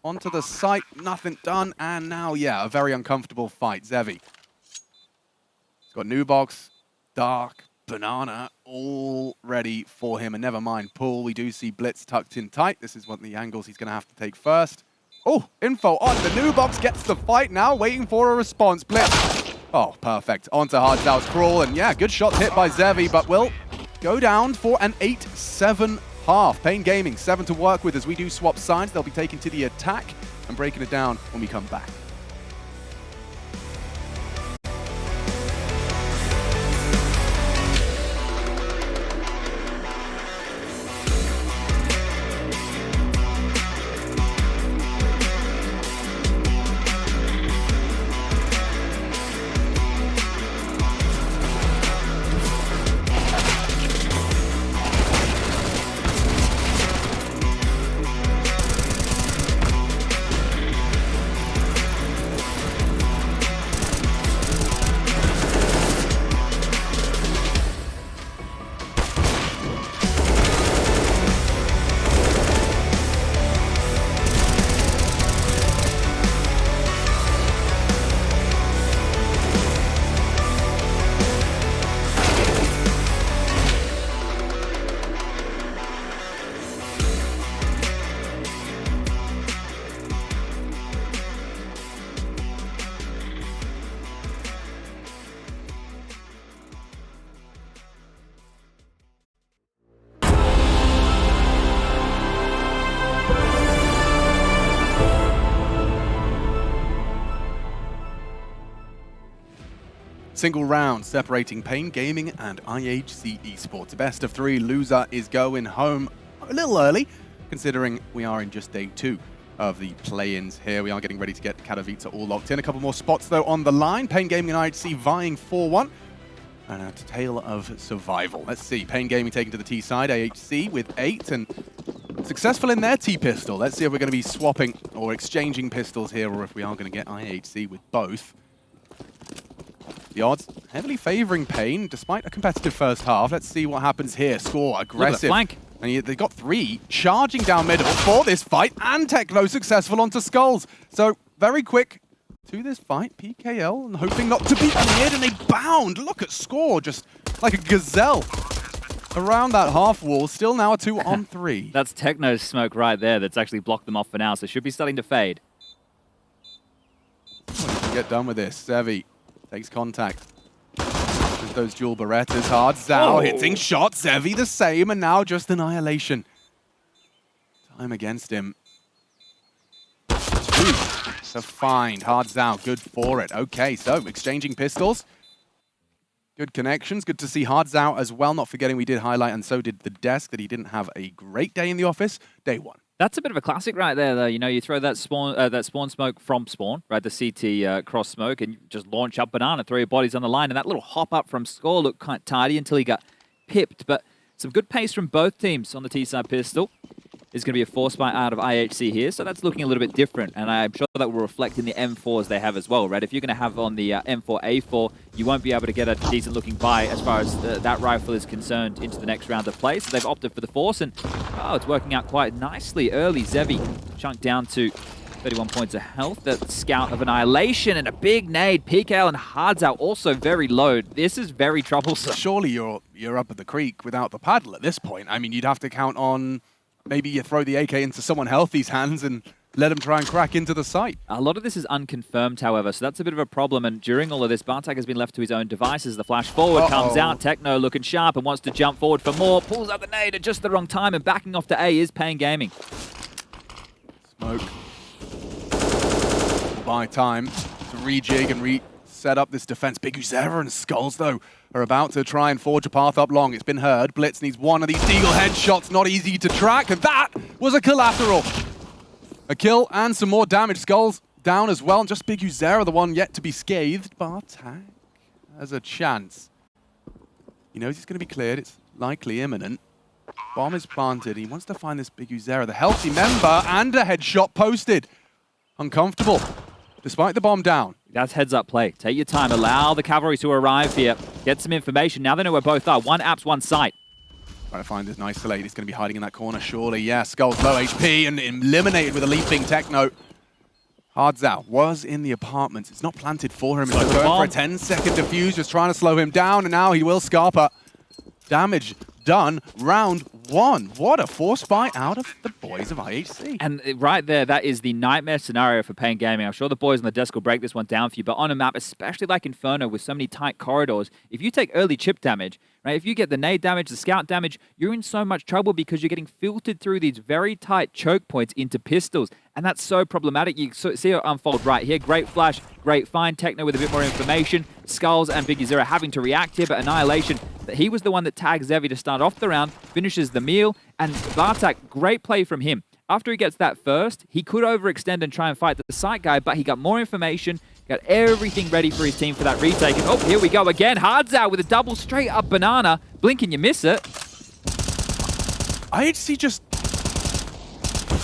onto the site. Nothing done. And now, yeah, a very uncomfortable fight. Zevi. He's got new box, Dark, Banana, all ready for him. And never mind Pool. We do see Blitz tucked in tight. This is one of the angles he's going to have to take first. Oh, info on. The new box gets the fight now, waiting for a response. Blitz. Oh, perfect. Onto Hard's crawl, and yeah, good shot hit by Zevi, but will go down for an 8-7 half. Pain Gaming, 7 to work with as we do swap sides. They'll be taken to the attack and breaking it down when we come back. Single round separating Pain Gaming and IHC Esports. A best of 3 loser is going home a little early, considering we are in just day 2 of the play-ins here. We are getting ready to get Katowice all locked in. A couple more spots, though, on the line. Pain Gaming and IHC vying for one. And a tale of survival. Let's see. Pain Gaming taking to the T side. IHC with 8 and successful in their T-pistol. Let's see if we're going to be swapping or exchanging pistols here, or if we are going to get IHC with both. The odds heavily favoring Pain, despite a competitive first half. Let's see what happens here. Score, aggressive. Look at the flank. And they got 3 charging down middle for this fight, and Techno successful onto Skulls. So very quick to this fight. PKL and hoping not to be cleared, and they bound. Look at score, just like a gazelle around that half wall. Still now a 2-on-3. That's Techno's smoke right there that's actually blocked them off for now, so should be starting to fade. Get done with this. Zevi takes contact. With those dual Berettas. Hard Zhao hitting shots. Zevi the same, and now just Annihilation. Time against him. 2 to find. Hard Zhao, good for it. Okay, so exchanging pistols. Good connections. Good to see Hard Zhao as well. Not forgetting we did highlight, and so did the desk, that he didn't have a great day in the office. Day 1. That's a bit of a classic right there, though. You know, you throw that spawn smoke from spawn, right, the CT cross smoke, and you just launch up Banana, throw your bodies on the line, and that little hop up from Score looked quite tidy until he got pipped. But some good pace from both teams on the T-side pistol. Is going to be a force fight out of IHC here, so that's looking a little bit different, and I'm sure that will reflect in the M4s they have as well, right? If you're going to have on the M4A4, you won't be able to get a decent-looking buy as far as that rifle is concerned into the next round of play, so they've opted for the force, and it's working out quite nicely early. Zevi chunked down to 31 points of health. That Scout of Annihilation and a big nade. PKL and Hard Zhao also very low. This is very troublesome. Surely you're up at the creek without the paddle at this point. I mean, you'd have to count on... Maybe you throw the AK into someone healthy's hands and let him try and crack into the site. A lot of this is unconfirmed, however, so that's a bit of a problem. And during all of this, Bartek has been left to his own devices. The flash forward comes out. Techno looking sharp and wants to jump forward for more. Pulls out the nade at just the wrong time, and backing off to A is Pain Gaming. Smoke. Buy time to rejig and reset up this defense. Big Uzera and Skulls, though, are about to try and forge a path up long. It's been heard. Blitz needs one of these Deagle headshots. Not easy to track, and that was a collateral. A kill and some more damage. Skulls down as well. And just Big Uzera, the one yet to be scathed. Bartek has a chance. He knows he's going to be cleared. It's likely imminent. Bomb is planted. He wants to find this Big Uzera, the healthy member, and a headshot posted. Uncomfortable, despite the bomb down. That's heads-up play. Take your time. Allow the cavalry to arrive here. Get some information. Now they know where both are. One apps, one site. Trying to find this nice Isolate. He's going to be hiding in that corner, surely. Yeah, Skull's low HP and eliminated with a leaping Techno. Hard Zhao was in the apartments. It's not planted for him. It's going for a 10-second defuse, just trying to slow him down, and now he will Scarpa. Damage done. Round 1. What a force fight out of the boys of IHC. And right there, that is the nightmare scenario for Pain Gaming. I'm sure the boys on the desk will break this one down for you, but on a map, especially like Inferno with so many tight corridors, if you take early chip damage, right, if you get the nade damage, the scout damage, you're in so much trouble because you're getting filtered through these very tight choke points into pistols, and that's so problematic. You see it unfold right here. Great flash, great find. Techno with a bit more information. Skulls and Biggie Zero having to react here, but Annihilation, he was the one that tags Zevi to start off the round, finishes the meal, and Bartek, great play from him. After he gets that first, he could overextend and try and fight the site guy, but he got more information, got everything ready for his team for that retake. And here we go again. Hard Zhao with a double straight up Banana. Blink and you miss it. IHC just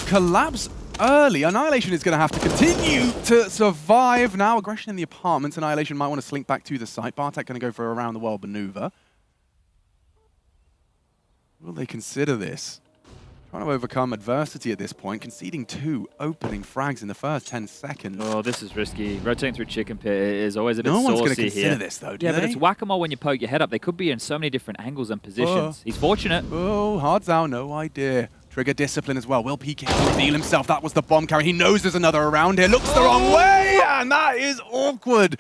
collapse early. Annihilation is going to have to continue to survive. Now aggression in the apartments. Annihilation might want to slink back to the site. Bartek going to go for a around the world maneuver. Will they consider this? Trying to overcome adversity at this point, conceding 2 opening frags in the first 10 seconds. Oh, this is risky. Rotating through Chicken Pit is always a bit saucy here. No one's going to consider this, though, do they? But it's whack-a-mole when you poke your head up. They could be in so many different angles and positions. He's fortunate. Oh, Hard Zhao, no idea. Trigger discipline as well. Will PK reveal himself? That was the bomb carry. He knows there's another around here. Looks the wrong way, and that is awkward.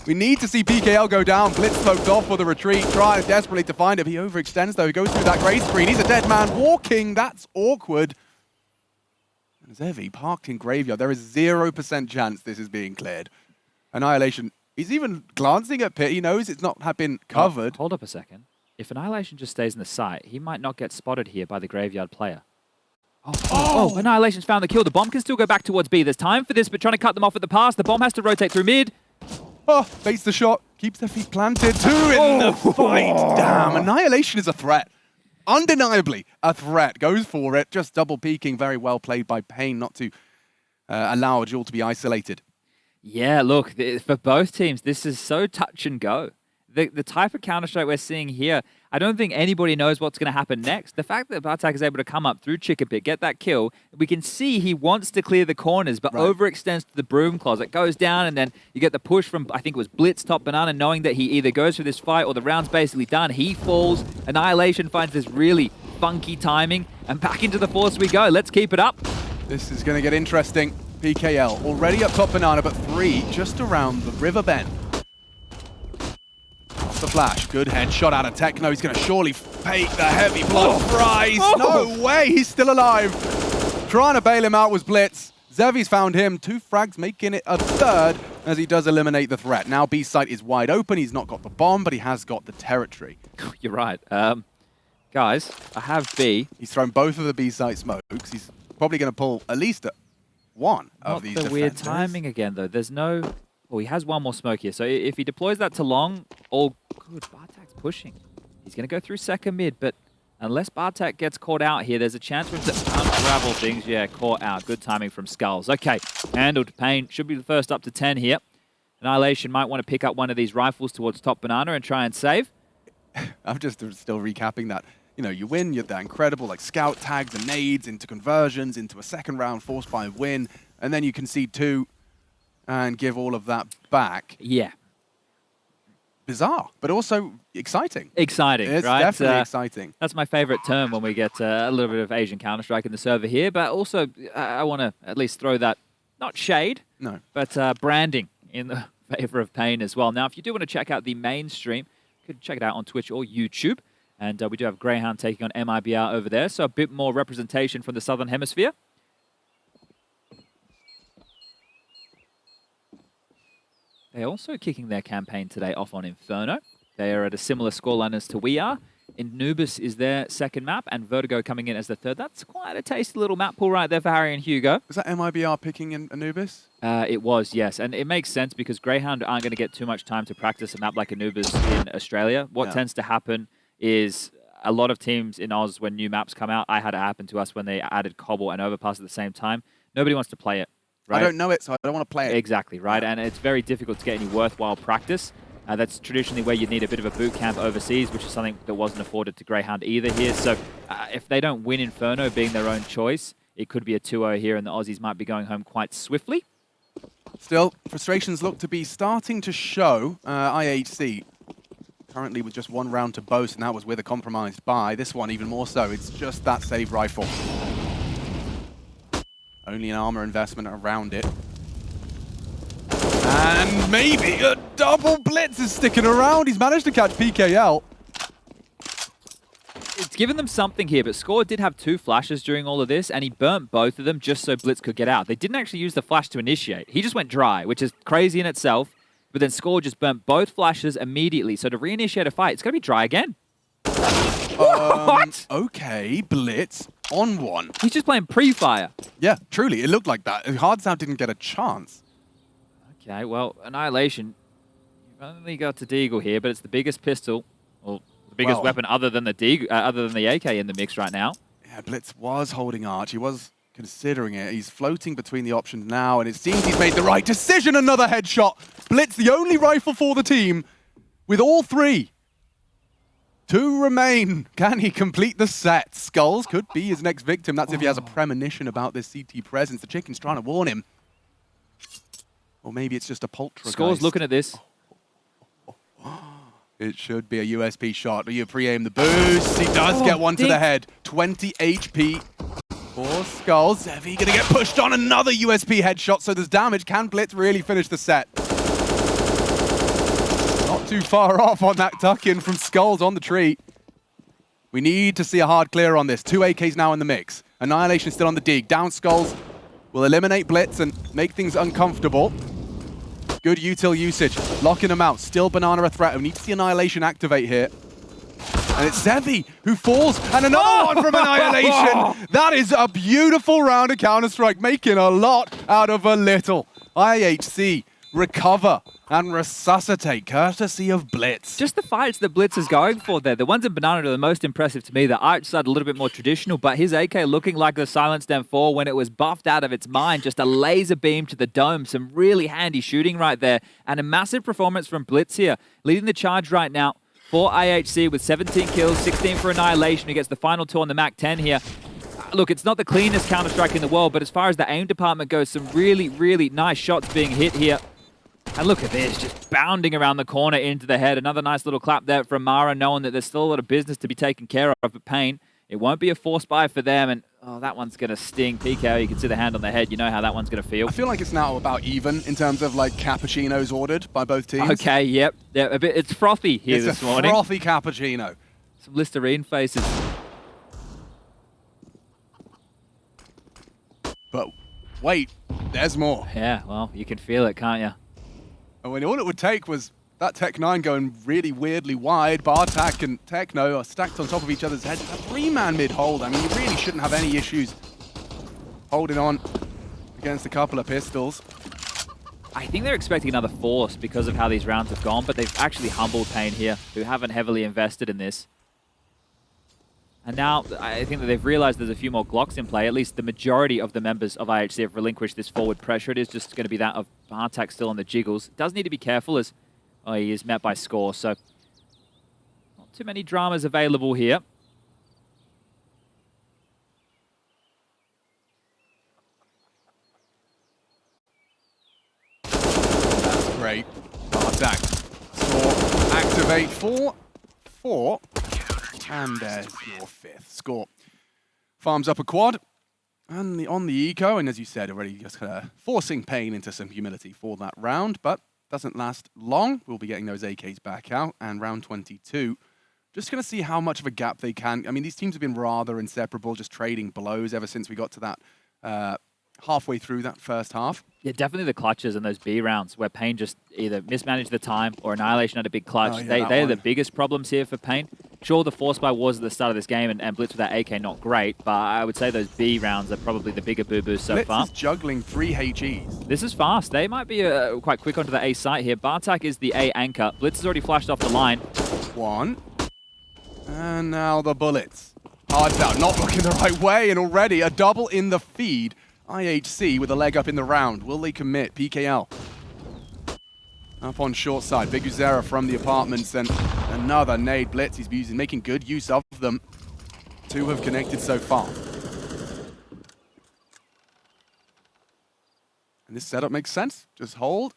We need to see PKL go down. Blitz smoked off for the retreat, trying desperately to find him. He overextends, though. He goes through that grey screen. He's a dead man walking. That's awkward. And Zevi parked in Graveyard. There is 0% chance this is being cleared. Annihilation, he's even glancing at Pit. He knows it's not been covered. Hold up a second. If Annihilation just stays in the site, he might not get spotted here by the Graveyard player. Annihilation's found the kill. The bomb can still go back towards B. There's time for this, but trying to cut them off at the pass. The bomb has to rotate through mid. Oh, baits the shot, keeps their feet planted. 2 in the fight. Damn, Annihilation is a threat. Undeniably a threat. Goes for it, just double peeking. Very well played by Pain not to allow a duel to be isolated. Yeah, look, for both teams, this is so touch and go. the type of Counter-Strike we're seeing here, I don't think anybody knows what's going to happen next. The fact that Bartek is able to come up through Chickapit, get that kill, we can see he wants to clear the corners, but overextends to the broom closet, goes down, and then you get the push from, I think it was Blitz, top Banana, knowing that he either goes for this fight or the round's basically done. He falls. Annihilation finds this really funky timing, and back into the force we go. Let's keep it up. This is going to get interesting. PKL already up top Banana, but 3 just around the river bend. Off the flash. Good headshot out of Techno. He's going to surely pay the heavy blood price. No way. He's still alive. Trying to bail him out was Blitz. Zevi's found him. 2 frags, making it a 3rd as he does eliminate the threat. Now B site is wide open. He's not got the bomb, but he has got the territory. You're right. Guys, I have B. He's thrown both of the B site smokes. He's probably going to pull at least one of these defenders. Weird timing again, though. There's no... Oh, he has one more smoke here. So if he deploys that to long, all good. Bartek's pushing. He's going to go through second mid, but unless Bartek gets caught out here, there's a chance for him to unravel things. Yeah, caught out. Good timing from Skulls. Okay, handled. Pain should be the first up to 10 here. Annihilation might want to pick up one of these rifles towards top Banana and try and save. I'm just still recapping that. You know, you win, you're that incredible, like scout tags and nades into conversions, into a second round forced by win, and then you concede 2 and give all of that back. Yeah. Bizarre, but also exciting. Exciting, it's right? Definitely exciting. That's my favorite term when we get a little bit of Asian Counter-Strike in the server here, but also I want to at least throw that, not shade, no, but branding in the favor of Pain as well. Now, if you do want to check out the main stream, you could check it out on Twitch or YouTube. And we do have Greyhound taking on MIBR over there, so a bit more representation from the Southern Hemisphere. They're also kicking their campaign today off on Inferno. They are at a similar scoreline as to we are. Anubis is their second map, and Vertigo coming in as the third. That's quite a tasty little map pool right there for Harry and Hugo. Was that MIBR picking in Anubis? It was, yes. And it makes sense because Greyhound aren't going to get too much time to practice a map like Anubis in Australia. What tends to happen is a lot of teams in Oz, when new maps come out, I had it happen to us when they added Cobble and Overpass at the same time. Nobody wants to play it, right? I don't know it, so I don't want to play it. Exactly, right? And it's very difficult to get any worthwhile practice. That's traditionally where you need a bit of a boot camp overseas, which is something that wasn't afforded to Greyhound either here. So if they don't win Inferno being their own choice, it could be a 2-0 here, and the Aussies might be going home quite swiftly. Still, frustrations look to be starting to show. IHC currently with just 1 round to boast, and that was with a compromised buy. This one even more so. It's just that save rifle. Only an armor investment around it. And maybe a double blitz is sticking around. He's managed to catch PKL. It's given them something here, but Score did have 2 flashes during all of this, and he burnt both of them just so Blitz could get out. They didn't actually use the flash to initiate. He just went dry, which is crazy in itself. But then Score just burnt both flashes immediately. So to reinitiate a fight, it's going to be dry again. What? Okay, Blitz on 1. He's just playing pre-fire. Yeah, truly. It looked like that. Hard Sound didn't get a chance. Okay, well, Annihilation. You've only got the Deagle here, but it's the biggest pistol, or the biggest weapon other than the AK in the mix right now. Yeah, Blitz was holding Arch. He was considering it. He's floating between the options now, and it seems he's made the right decision. Another headshot. Blitz, the only rifle for the team, with all 3. 2 remain. Can he complete the set? Skulls could be his next victim. That's if he has a premonition about this CT presence. The chicken's trying to warn him. Or maybe it's just a poltergeist. Score's looking at this. It should be a USP shot. You pre-aim the boost. He does get one to the head. 20 HP. 4 Skulls. Zevi going to get pushed on. Another USP headshot, so there's damage. Can Blitz really finish the set? Not too far off on that tuck-in from Skulls on the tree. We need to see a hard clear on this. 2 AKs now in the mix. Annihilation still on the dig. Down Skulls will eliminate Blitz and make things uncomfortable. Good util usage. Locking him out. Still Banana a threat. We need to see Annihilation activate here. And it's Zevi who falls, and another one from Annihilation. That is a beautiful round of Counter-Strike, making a lot out of a little. IHC recover and resuscitate, courtesy of Blitz. Just the fights that Blitz is going for there. The ones in Banana are the most impressive to me. The Arch side a little bit more traditional, but his AK looking like the silenced M4 when it was buffed out of its mind. Just a laser beam to the dome. Some really handy shooting right there. And a massive performance from Blitz here. Leading the charge right now for IHC with 17 kills, 16 for Annihilation, who gets the final 2 on the MAC-10 here. Look, it's not the cleanest Counter-Strike in the world, but as far as the aim department goes, some really, really nice shots being hit here. And look at this, just bounding around the corner into the head. Another nice little clap there from Mara, knowing that there's still a lot of business to be taken care of. But Pain, it won't be a forced buy for them. And, oh, that one's going to sting. PKO, you can see the hand on the head. You know how that one's going to feel. I feel like it's now about even in terms of, like, cappuccinos ordered by both teams. Okay, yep. Yeah, a bit, it's frothy here this morning. It's a frothy cappuccino. Some Listerine faces. But wait, there's more. Yeah, well, you can feel it, can't you? And when all it would take was that Tech-9 going really weirdly wide. Bartak and Techno are stacked on top of each other's heads. A 3-man mid-hold. I mean, you really shouldn't have any issues holding on against a couple of pistols. I think they're expecting another force because of how these rounds have gone, but they've actually humbled Pain here, who haven't heavily invested in this. And now I think that they've realized there's a few more Glocks in play. At least the majority of the members of IHC have relinquished this forward pressure. It is just going to be that of Bartak still on the jiggles. Does need to be careful as he is met by Score. So not too many dramas available here. That's great. Bartak. Score. Activate 4. And there's your 5th score. Farms up a quad. And on the eco, and as you said already, just forcing Pain into some humility for that round, but doesn't last long. We'll be getting those AKs back out, and round 22. Just going to see how much of a gap they can. I mean, these teams have been rather inseparable, just trading blows ever since we got to that halfway through that first half. Yeah, definitely the clutches and those B rounds where Pain just either mismanaged the time or Annihilation had a big clutch. Oh, yeah, they are the biggest problems here for Pain. Sure, the force buy was at the start of this game, and Blitz with that AK not great, but I would say those B rounds are probably the bigger boo-boos so far. Blitz is juggling 3 HEs. This is fast. They might be quite quick onto the A site here. Bartak is the A anchor. Blitz has already flashed off the line. 1. And now the bullets. Hard out, not looking the right way, and already a double in the feed. IHC with a leg up in the round. Will they commit? PKL. Up on short side. Big Uzera from the apartments, and another nade. Blitz he's using, making good use of them. 2 have connected so far. And this setup makes sense. Just hold.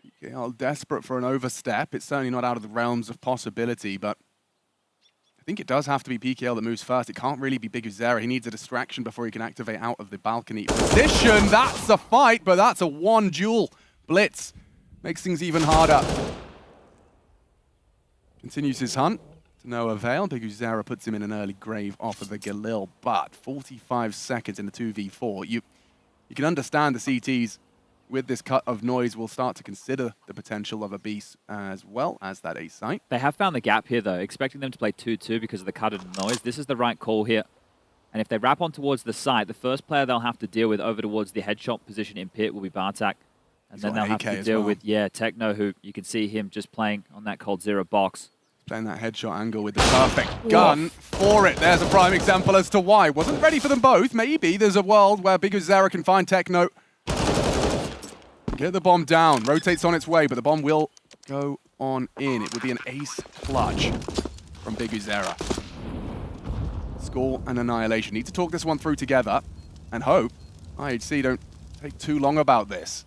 PKL desperate for an overstep. It's certainly not out of the realms of possibility, but I think it does have to be PKL that moves first. It can't really be Big Uzera. He needs a distraction before he can activate out of the balcony position. That's a fight, but that's a 1 duel. Blitz makes things even harder. Continues his hunt to no avail. Big Uzera puts him in an early grave off of the Galil, but 45 seconds in the 2v4. You can understand the CTs with this cut of noise will start to consider the potential of a beast as well as that A site. They have found the gap here, though, expecting them to play 2-2 because of the cut of the noise. This is the right call here. And if they wrap on towards the site, the first player they'll have to deal with over towards the headshot position in pit will be Bartak. And then they'll have to deal with, Techno, who you can see him just playing on that Cold Zero box. Playing that headshot angle with the perfect gun for it. There's a prime example as to why. Wasn't ready for them both. Maybe there's a world where Big Uzera can find Techno. Get the bomb down. Rotates on its way, but the bomb will go on in. It would be an ace clutch from Big Uzera. Score and Annihilation. Need to talk this one through together and hope IHC don't take too long about this.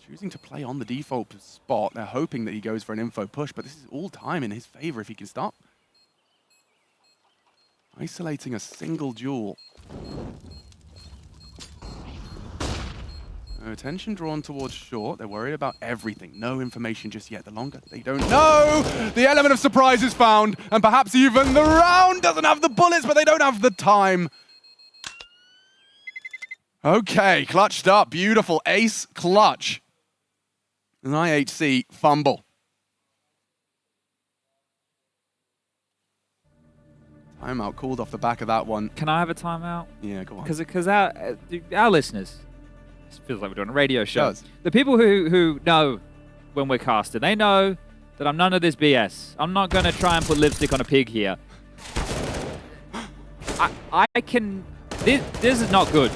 Choosing to play on the default spot. They're hoping that he goes for an info push, but this is all time in his favor if he can stop. Isolating a single duel. Attention drawn towards short. They're worried about everything. No information just yet. The longer they don't know, the element of surprise is found, and perhaps even the round doesn't have the bullets, but they don't have the time. Okay, clutched up. Beautiful. Ace clutch. An IHC fumble. Timeout called off the back of that one. Can I have a timeout? Yeah, go on. Because our listeners, it feels like we're doing a radio show. Does. The people who know when we're casting, they know that I'm none of this BS. I'm not going to try and put lipstick on a pig here. I can... This is not good.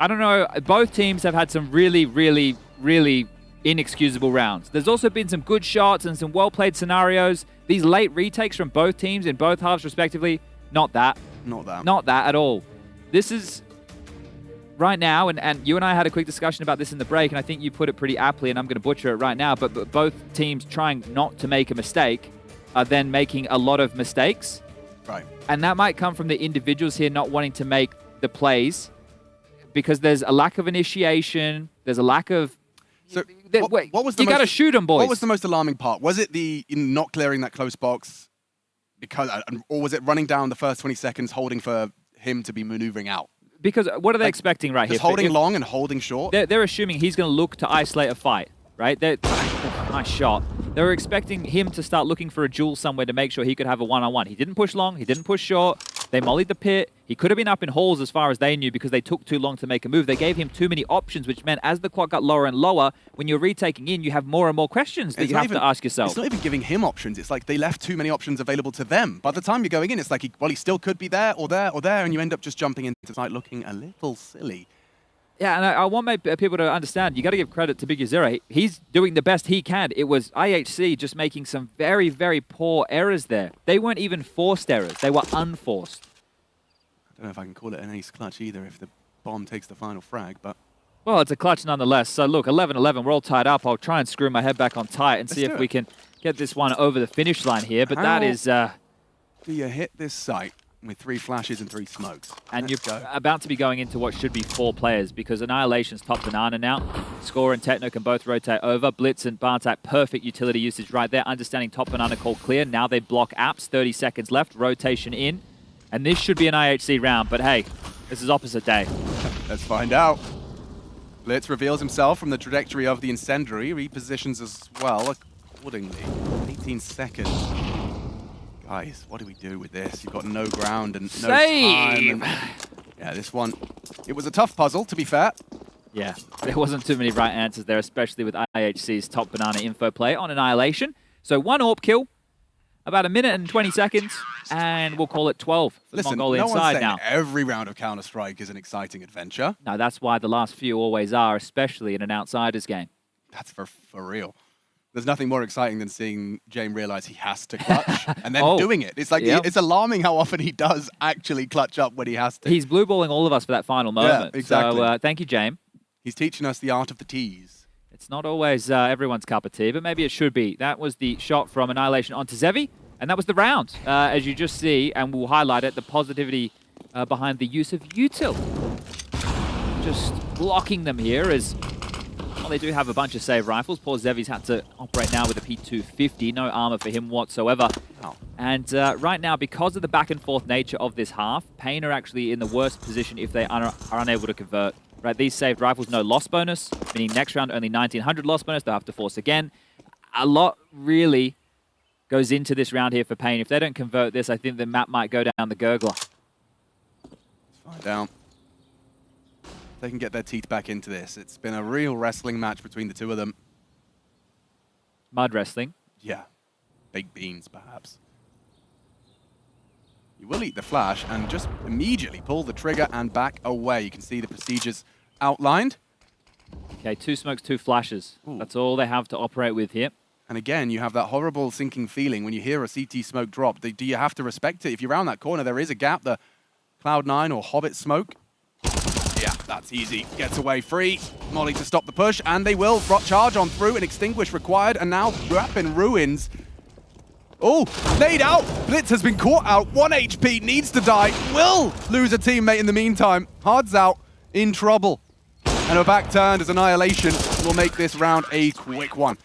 I don't know. Both teams have had some really, really, really inexcusable rounds. There's also been some good shots and some well-played scenarios. These late retakes from both teams in both halves, respectively, not that. Not that. Not that at all. This is... Right now, and you and I had a quick discussion about this in the break, and I think you put it pretty aptly, and I'm going to butcher it right now, but both teams trying not to make a mistake are then making a lot of mistakes. Right. And that might come from the individuals here not wanting to make the plays because there's a lack of initiation, there's a lack of... So what was the you got to shoot them, boys. What was the most alarming part? Was it the not clearing that close box, or was it running down the first 20 seconds, holding for him to be maneuvering out? Because what are they expecting right here? Just holding long and holding short? They're assuming he's going to look to isolate a fight, right? Nice shot. They were expecting him to start looking for a jewel somewhere to make sure he could have a one-on-one. He didn't push long. He didn't push short. They mollied the pit. He could have been up in halls as far as they knew because they took too long to make a move. They gave him too many options, which meant as the clock got lower and lower, when you're retaking in, you have more and more questions that you have to ask yourself. It's not even giving him options. It's like they left too many options available to them. By the time you're going in, it's like, he still could be there or there or there, and you end up just jumping into the site looking a little silly. Yeah, and I want people to understand, you got to give credit to Big Yazira. He's doing the best he can. It was IHC just making some very, very poor errors there. They weren't even forced errors. They were unforced. I don't know if I can call it an ace clutch either if the bomb takes the final frag, but... Well, it's a clutch nonetheless. So look, 11-11, we're all tied up. I'll try and screw my head back on tight and see if we can get this one over the finish line here. But that is... Do you hit this site with 3 flashes and 3 smokes? And you're about to be going into what should be 4 players because Annihilation's top banana now. Score and Techno can both rotate over. Blitz and Bartak, perfect utility usage right there. Understanding top banana call clear. Now they block apps. 30 seconds left. Rotation in. And this should be an IHC round, but hey, this is opposite day. Let's find out. Blitz reveals himself from the trajectory of the incendiary, repositions as well accordingly. 18 seconds. Guys, what do we do with this? You've got no ground and no time. And yeah, this one, it was a tough puzzle, to be fair. Yeah, there wasn't too many right answers there, especially with IHC's top banana info play on Annihilation. So 1 AWP kill, about 1 minute and 20 seconds, and we'll call it 12 for the Mongolian side now. Every round of Counter-Strike is an exciting adventure. No, that's why the last few always are, especially in an outsiders game. That's for real. There's nothing more exciting than seeing James realize he has to clutch and then doing it. It's like it's alarming how often he does actually clutch up when he has to. He's blue balling all of us for that final moment. Yeah, exactly. So thank you, James. He's teaching us the art of the tease. It's not always everyone's cup of tea, but maybe it should be. That was the shot from Annihilation onto Zevi, and that was the round. As you just see, and we'll highlight it, the positivity behind the use of util. Just blocking them here as... Well, they do have a bunch of save rifles. Poor Zevi's had to operate now with a P250. No armor for him whatsoever. Oh. And right now, because of the back and forth nature of this half, Pain are actually in the worst position if they are unable to convert. Right, these saved rifles, no loss bonus, meaning next round only 1900 loss bonus. They'll have to force again. A lot really goes into this round here for Pain. If they don't convert this, I think the map might go down the gurgler. Let's find out. They can get their teeth back into this. It's been a real wrestling match between the two of them. Mud wrestling. Yeah. Baked beans, perhaps. You will eat the flash and just immediately pull the trigger and back away. You can see the procedures outlined. Okay, 2 smokes, 2 flashes. Ooh. That's all they have to operate with here. And again, you have that horrible sinking feeling when you hear a CT smoke drop. Do you have to respect it? If you're around that corner, there is a gap. The Cloud9 or Hobbit smoke. Yeah, that's easy. Gets away free. Molly to stop the push, and they will charge on through and extinguish required. And now Wrap in ruins. Oh, laid out. Blitz has been caught out. 1 HP, needs to die. Will lose a teammate in the meantime. Hard's out, in trouble. And a back turned as Annihilation will make this round a quick one.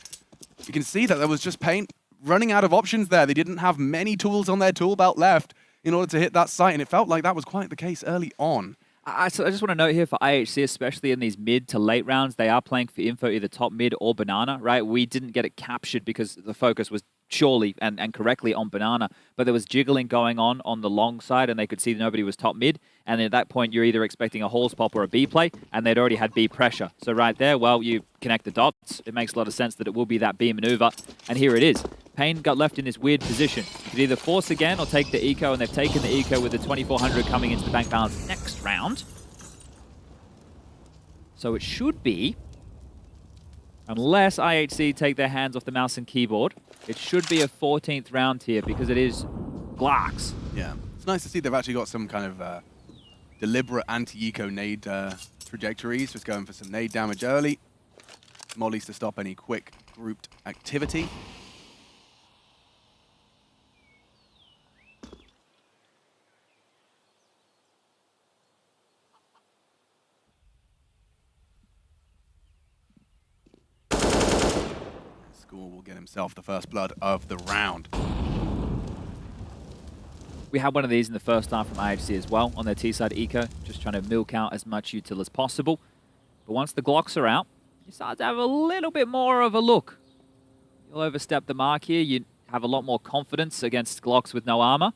You can see that there was just Pain running out of options there. They didn't have many tools on their tool belt left in order to hit that site, and it felt like that was quite the case early on. So I just want to note here for IHC, especially in these mid to late rounds, they are playing for info either top mid or banana, right? We didn't get it captured because the focus was surely and correctly on banana, but there was jiggling going on the long side, and they could see nobody was top mid. And at that point, you're either expecting a Halls pop or a B play, and they'd already had B pressure. So right there, well, you connect the dots. It makes a lot of sense that it will be that B maneuver, and here it is. Pain got left in this weird position. Could either force again or take the eco, and they've taken the eco with the 2400 coming into the bank balance next round. So it should be, unless IHC take their hands off the mouse and keyboard, it should be a 14th round here because it is Glocks. Yeah, it's nice to see they've actually got some kind of deliberate anti-eco nade trajectories, just going for some nade damage early. Mollies to stop any quick grouped activity. School will get himself the first blood of the round. We had one of these in the first half from IHC as well on their T-side eco, just trying to milk out as much util as possible. But once the Glocks are out, you start to have a little bit more of a look. You'll overstep the mark here. You have a lot more confidence against Glocks with no armor.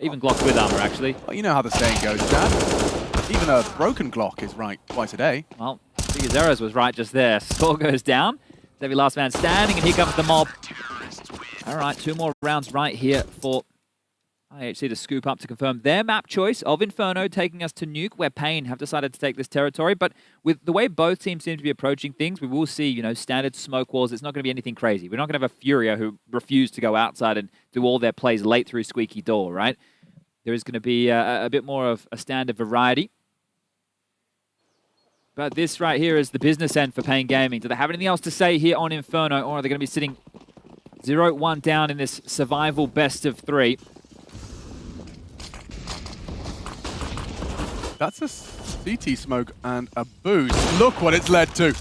Even Glocks with armor, actually. Well, you know how the saying goes, Chad. Even a broken Glock is right twice a day. Well, Figueres was right just there. Score goes down. Every last man standing, and here comes the mob. All right, 2 more rounds right here for IHC to scoop up to confirm their map choice of Inferno, taking us to Nuke, where Pain have decided to take this territory. But with the way both teams seem to be approaching things, we will see, you know, standard smoke walls. It's not going to be anything crazy. We're not going to have a Furia who refuse to go outside and do all their plays late through Squeaky Door, right? There is going to be a bit more of a standard variety. But this right here is the business end for Pain Gaming. Do they have anything else to say here on Inferno, or are they going to be sitting 0-1 down in this survival best of 3? That's a CT smoke and a boost. Look what it's led to.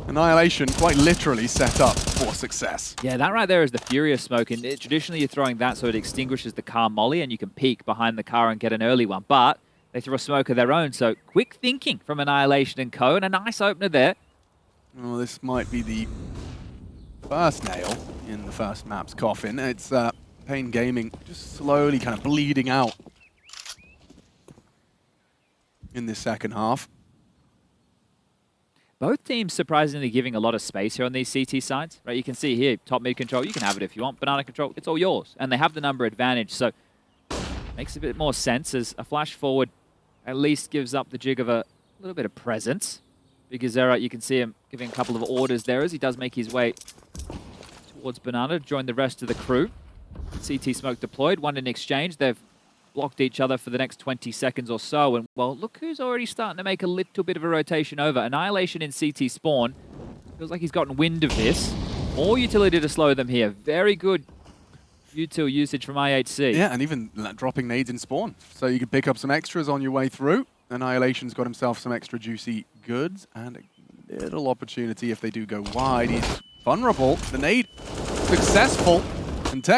Annihilation quite literally set up for success. Yeah, that right there is the Furious smoke. And traditionally, you're throwing that so it extinguishes the car molly, and you can peek behind the car and get an early one. But they throw a smoke of their own, so quick thinking from Annihilation and Co. And a nice opener there. Well, this might be the first nail in the first map's coffin. It's Pain Gaming just slowly kind of bleeding out in this second half. Both teams surprisingly giving a lot of space here on these CT sides, right? You can see here, top mid control, you can have it if you want. Banana control, it's all yours. And they have the number advantage, so makes a bit more sense as a flash forward at least gives up the jig of a little bit of presence. Because you can see him giving a couple of orders there as he does make his way towards Banana to join the rest of the crew. CT smoke deployed, one in exchange. They've blocked each other for the next 20 seconds or so. And, well, look who's already starting to make a little bit of a rotation over. Annihilation in CT spawn. Feels like he's gotten wind of this. More utility to slow them here. Very good util usage from IHC. Yeah, and even dropping nades in spawn. So you can pick up some extras on your way through. Annihilation's got himself some extra juicy goods and a little opportunity if they do go wide. He's vulnerable. The nade successful. And